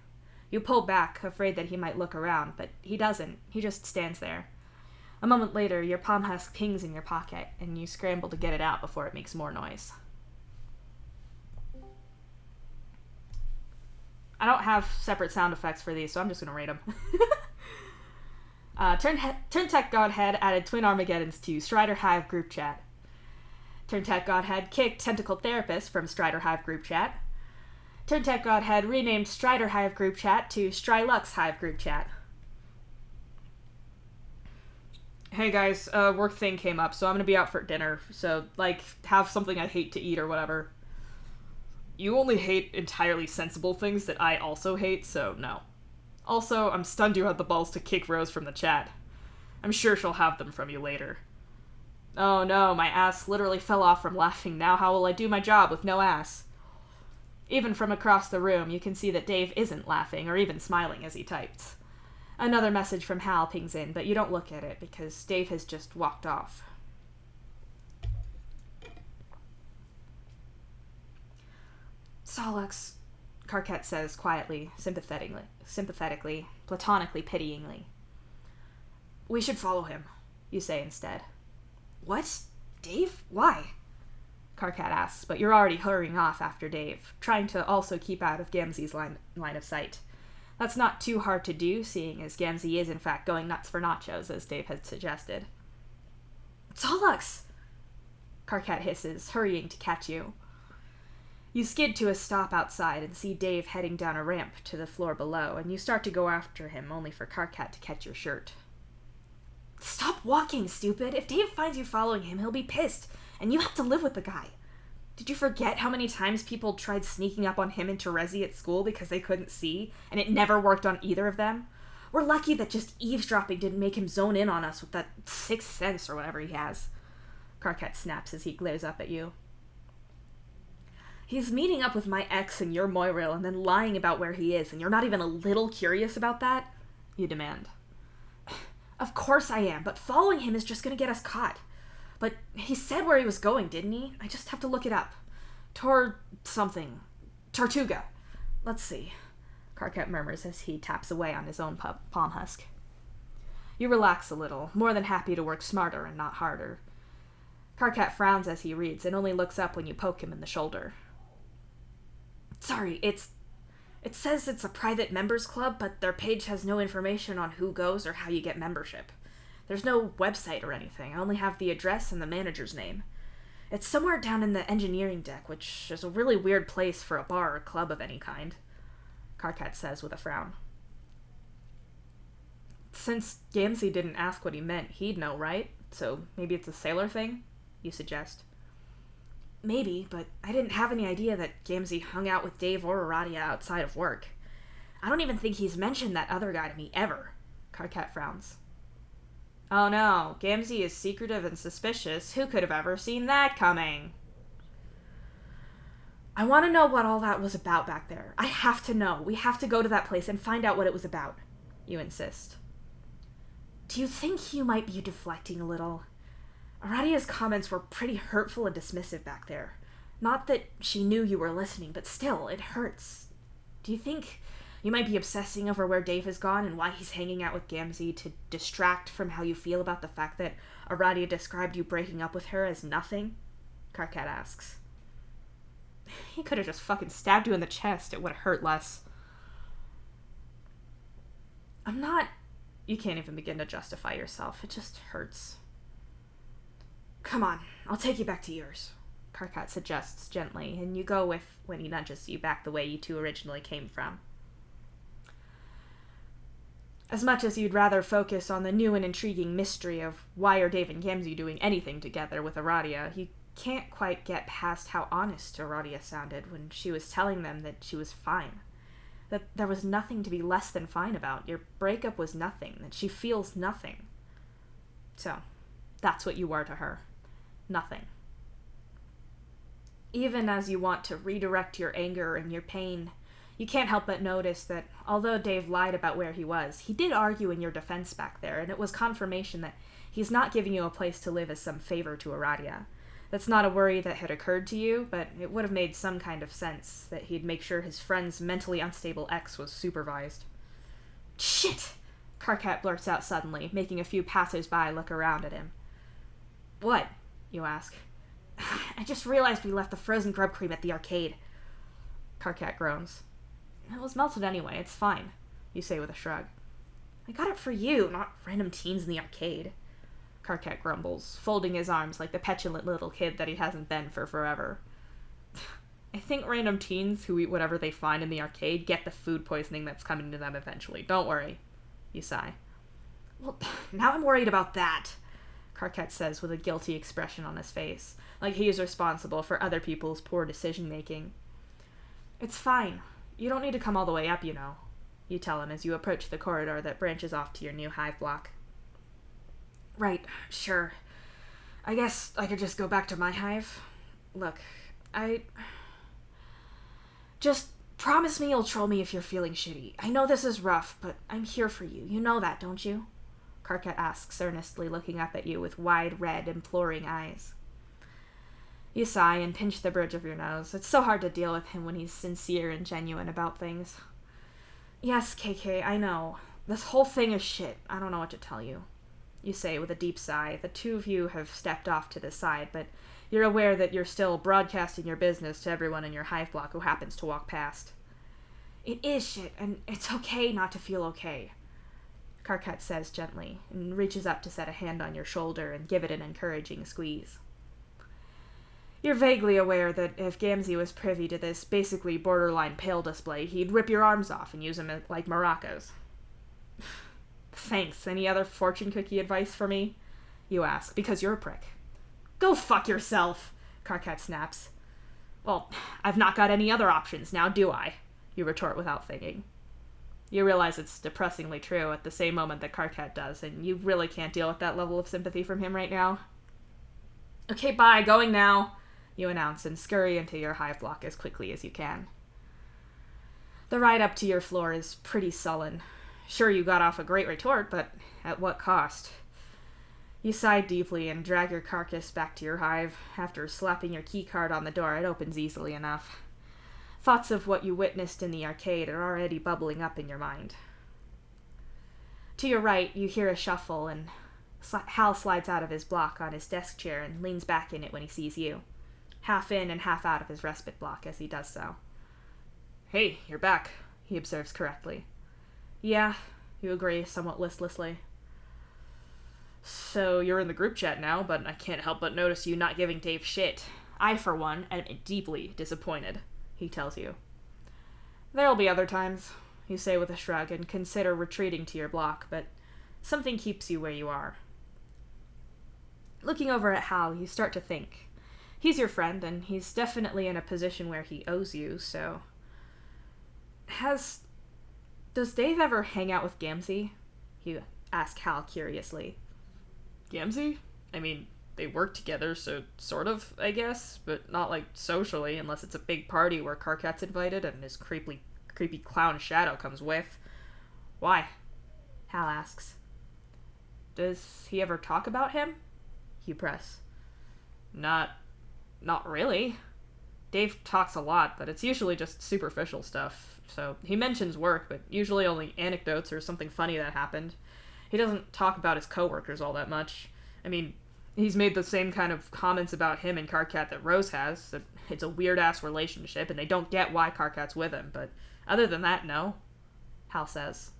You pull back, afraid that he might look around, but he doesn't. He just stands there. A moment later, your palm husk pings in your pocket, and you scramble to get it out before it makes more noise. I don't have separate sound effects for these, so I'm just going to rate them. Turn Tech Godhead added Twin Armageddons to Strider Hive group chat. Turn Tech Godhead kicked Tentacle Therapist from Strider Hive group chat. Turn Tech Godhead renamed Strider Hive group chat to Strylux Hive group chat. Hey guys, work thing came up, so I'm gonna be out for dinner, so, have something I hate to eat or whatever. You only hate entirely sensible things that I also hate, so no. Also, I'm stunned you had the balls to kick Rose from the chat. I'm sure she'll have them from you later. Oh no, my ass literally fell off from laughing. Now how will I do my job with no ass? Even from across the room, you can see that Dave isn't laughing or even smiling as he types. Another message from Hal pings in, but you don't look at it because Dave has just walked off. Solux, Karkat says quietly, sympathetically, platonically pityingly. We should follow him, you say instead. What? Dave? Why? Karkat asks, but you're already hurrying off after Dave, trying to also keep out of Gamzee's line of sight. That's not too hard to do, seeing as Gamzee is in fact going nuts for nachos, as Dave had suggested. Solux! Karkat hisses, hurrying to catch you. You skid to a stop outside and see Dave heading down a ramp to the floor below, and you start to go after him, only for Karkat to catch your shirt. Stop walking, stupid! If Dave finds you following him, he'll be pissed, and you have to live with the guy. Did you forget how many times people tried sneaking up on him and Terezi at school because they couldn't see, and it never worked on either of them? We're lucky that just eavesdropping didn't make him zone in on us with that sixth sense or whatever he has. Karkat snaps as he glares up at you. He's meeting up with my ex and your Moirail and then lying about where he is, and you're not even a little curious about that? You demand. Of course I am, but following him is just gonna get us caught. But he said where he was going, didn't he? I just have to look it up. Something. Tortuga. Let's see. Karkat murmurs as he taps away on his own palm husk. You relax a little, more than happy to work smarter and not harder. Karkat frowns as he reads and only looks up when you poke him in the shoulder. Sorry, it's It says it's a private members club, but their page has no information on who goes or how you get membership. There's no website or anything. I only have the address and the manager's name. It's somewhere down in the engineering deck, which is a really weird place for a bar or club of any kind, Karkat says with a frown. Since Gamzee didn't ask what he meant, he'd know, right? So maybe it's a sailor thing? You suggest. Maybe, but I didn't have any idea that Gamzee hung out with Dave or Aradia outside of work. I don't even think he's mentioned that other guy to me ever, Karkat frowns. Oh no, Gamzee is secretive and suspicious. Who could have ever seen that coming? I want to know what all that was about back there. I have to know. We have to go to that place and find out what it was about, you insist. Do you think you might be deflecting a little? Aradia's comments were pretty hurtful and dismissive back there. Not that she knew you were listening, but still, it hurts. Do you think you might be obsessing over where Dave has gone and why he's hanging out with Gamzee to distract from how you feel about the fact that Aradia described you breaking up with her as nothing? Karkat asks. He could have just fucking stabbed you in the chest. It would have hurt less. You can't even begin to justify yourself. It just hurts. Come on, I'll take you back to yours, Karkat suggests gently, and you go with when he nudges you back the way you two originally came from. As much as you'd rather focus on the new and intriguing mystery of why are Dave and Gamzee doing anything together with Aradia, you can't quite get past how honest Aradia sounded when she was telling them that she was fine. That there was nothing to be less than fine about. Your breakup was nothing. That she feels nothing. So, that's what you are to her. Nothing. Even as you want to redirect your anger and your pain, you can't help but notice that although Dave lied about where he was, he did argue in your defense back there, and it was confirmation that he's not giving you a place to live as some favor to Aradia. That's not a worry that had occurred to you, but it would have made some kind of sense that he'd make sure his friend's mentally unstable ex was supervised. Shit! Karkat blurts out suddenly, making a few passers-by look around at him. What? You ask. I just realized we left the frozen grub cream at the arcade. Karkat groans. It was melted anyway, it's fine, you say with a shrug. I got it for you, not random teens in the arcade. Karkat grumbles, folding his arms like the petulant little kid that he hasn't been for forever. I think random teens who eat whatever they find in the arcade get the food poisoning that's coming to them eventually. Don't worry, you sigh. Well, now I'm worried about that, Karkat says with a guilty expression on his face, like he is responsible for other people's poor decision-making. It's fine. You don't need to come all the way up, you know, you tell him as you approach the corridor that branches off to your new hive block. Right, sure. I guess I could just go back to my hive. Look, just promise me you'll troll me if you're feeling shitty. I know this is rough, but I'm here for you. You know that, don't you? Karkat asks earnestly, looking up at you with wide, red, imploring eyes. You sigh and pinch the bridge of your nose. It's so hard to deal with him when he's sincere and genuine about things. Yes, KK, I know. This whole thing is shit. I don't know what to tell you. You say with a deep sigh. The two of you have stepped off to the side, but you're aware that you're still broadcasting your business to everyone in your hive block who happens to walk past. It is shit, and it's okay not to feel okay, Karkat says gently, and reaches up to set a hand on your shoulder and give it an encouraging squeeze. You're vaguely aware that if Gamzee was privy to this basically borderline pale display, he'd rip your arms off and use them like maracas. Thanks. Any other fortune cookie advice for me? You ask, because you're a prick. Go fuck yourself, Karkat snaps. Well, I've not got any other options now, do I? You retort without thinking. You realize it's depressingly true at the same moment that Karkat does, and you really can't deal with that level of sympathy from him right now. Okay, bye, going now, you announce, and scurry into your hive block as quickly as you can. The ride up to your floor is pretty sullen. Sure, you got off a great retort, but at what cost? You sigh deeply and drag your carcass back to your hive. After slapping your key card on the door, it opens easily enough. Thoughts of what you witnessed in the arcade are already bubbling up in your mind. To your right, you hear a shuffle, and Hal slides out of his block on his desk chair and leans back in it when he sees you, half in and half out of his respite block as he does so. Hey, you're back, he observes correctly. Yeah, you agree, somewhat listlessly. So you're in the group chat now, but I can't help but notice you not giving Dave shit. I, for one, am deeply disappointed, he tells you. There'll be other times, you say with a shrug, and consider retreating to your block, but something keeps you where you are. Looking over at Hal, you start to think. He's your friend, and he's definitely in a position where he owes you, so... Does Dave ever hang out with Gamzee? You ask Hal curiously. Gamzee? I mean, they work together, so sort of, I guess, but not like socially, unless it's a big party where Karkat's invited and his creepy clown Shadow comes with. Why? Hal asks. Does he ever talk about him? You press. Not really. Dave talks a lot, but it's usually just superficial stuff. So he mentions work, but usually only anecdotes or something funny that happened. He doesn't talk about his coworkers all that much. I mean, he's made the same kind of comments about him and Karkat that Rose has, that it's a weird-ass relationship and they don't get why Karkat's with him, but other than that, no, Hal says.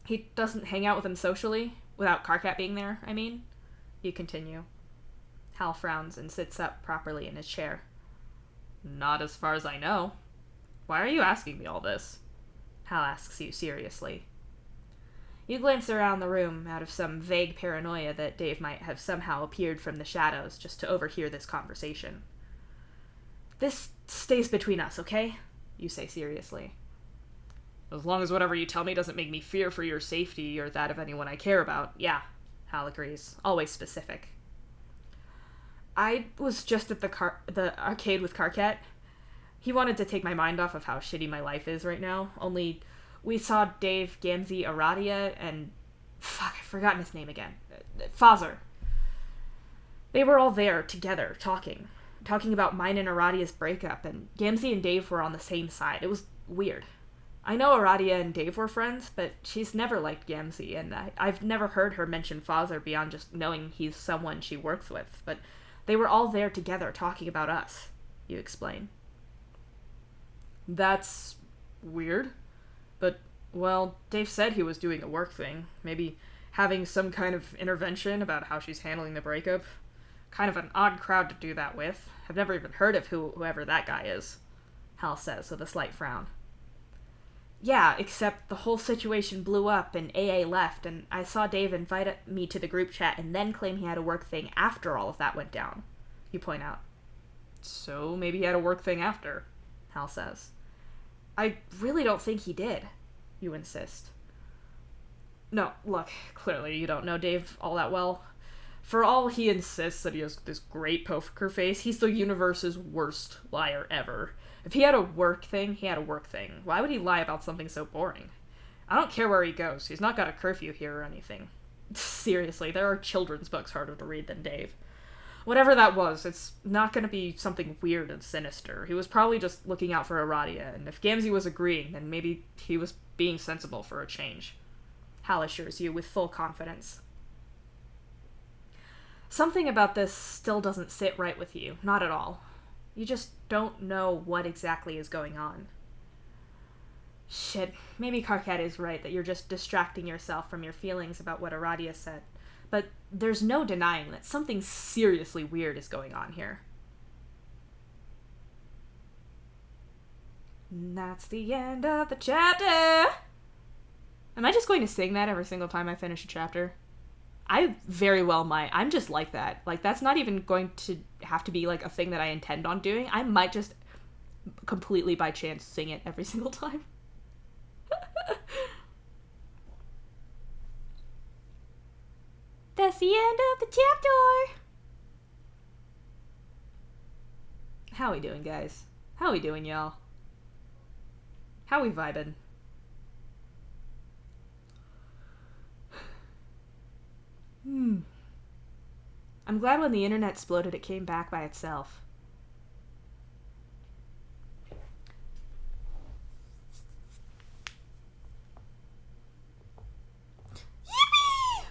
He doesn't hang out with him socially, without Karkat being there, I mean? You continue. Hal frowns and sits up properly in his chair. Not as far as I know. Why are you asking me all this? Hal asks you seriously. You glance around the room out of some vague paranoia that Dave might have somehow appeared from the shadows just to overhear this conversation. This stays between us, okay? You say seriously. As long as whatever you tell me doesn't make me fear for your safety or that of anyone I care about, yeah, Hal agrees, always specific. I was just at the arcade with Karkat. He wanted to take my mind off of how shitty my life is right now, only we saw Dave, Gamzee, Aradia, and... Fuck, I've forgotten his name again. Fazar. They were all there, together, talking about mine and Aradia's breakup, and Gamzee and Dave were on the same side. It was weird. I know Aradia and Dave were friends, but she's never liked Gamzee, and I've never heard her mention Fazar beyond just knowing he's someone she works with, but they were all there together talking about us, you explain. That's weird. But, well, Dave said he was doing a work thing. Maybe having some kind of intervention about how she's handling the breakup. Kind of an odd crowd to do that with. I've never even heard of whoever that guy is, Hal says with a slight frown. Yeah, except the whole situation blew up and AA left, and I saw Dave invite me to the group chat and then claim he had a work thing after all of that went down, you point out. So maybe he had a work thing after, Hal says. I really don't think he did, you insist. No, look, clearly you don't know Dave all that well. For all he insists that he has this great poker face, he's the universe's worst liar ever. If he had a work thing, he had a work thing. Why would he lie about something so boring? I don't care where he goes. He's not got a curfew here or anything. Seriously, there are children's books harder to read than Dave. Whatever that was, it's not going to be something weird and sinister. He was probably just looking out for Aradia, and if Gamzee was agreeing, then maybe he was being sensible for a change. Hal assures you with full confidence. Something about this still doesn't sit right with you. Not at all. You just don't know what exactly is going on. Shit, maybe Karkat is right that you're just distracting yourself from your feelings about what Aradia said. But there's no denying that something seriously weird is going on here. And that's the end of the chapter! Am I just going to sing that every single time I finish a chapter? I very well might. I'm just like that. Like, that's not even going to have to be, like, a thing that I intend on doing. I might just completely by chance sing it every single time. That's the end of the chapter! How we doing, guys? How we doing, y'all? How we vibing? I'm glad when the internet exploded it came back by itself. Yippee!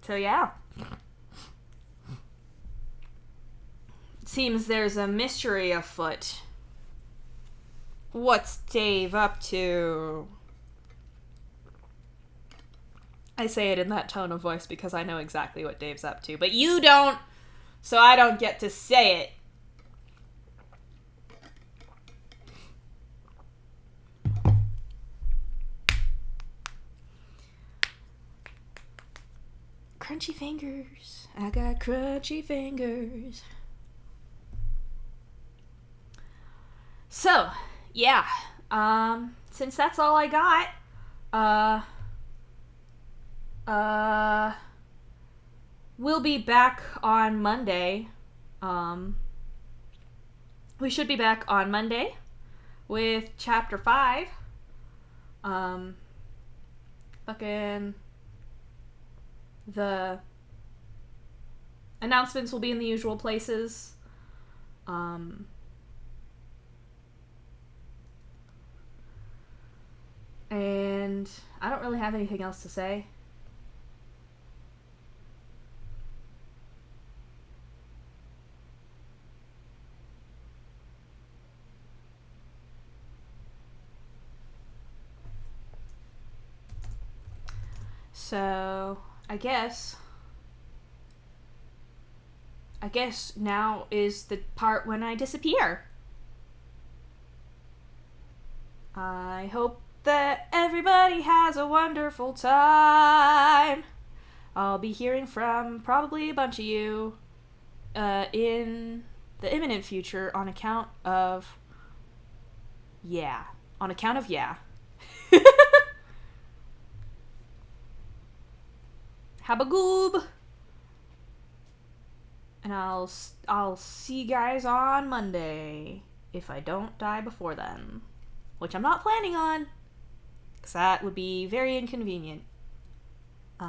So yeah. Seems there's a mystery afoot. What's Dave up to? I say it in that tone of voice because I know exactly what Dave's up to, but you don't, so I don't get to say it. Crunchy fingers. I got crunchy fingers. So, yeah. Since that's all I got, we'll be back on Monday. We should be back on Monday with chapter 5. Fucking the announcements will be in the usual places. And I don't really have anything else to say. So, I guess now is the part when I disappear. I hope that everybody has a wonderful time. I'll be hearing from probably a bunch of you in the imminent future on account of yeah. Habagoob. And I'll see you guys on Monday if I don't die before then, which I'm not planning on, because that would be very inconvenient. So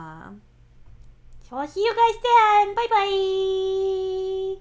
I'll see you guys then. Bye bye.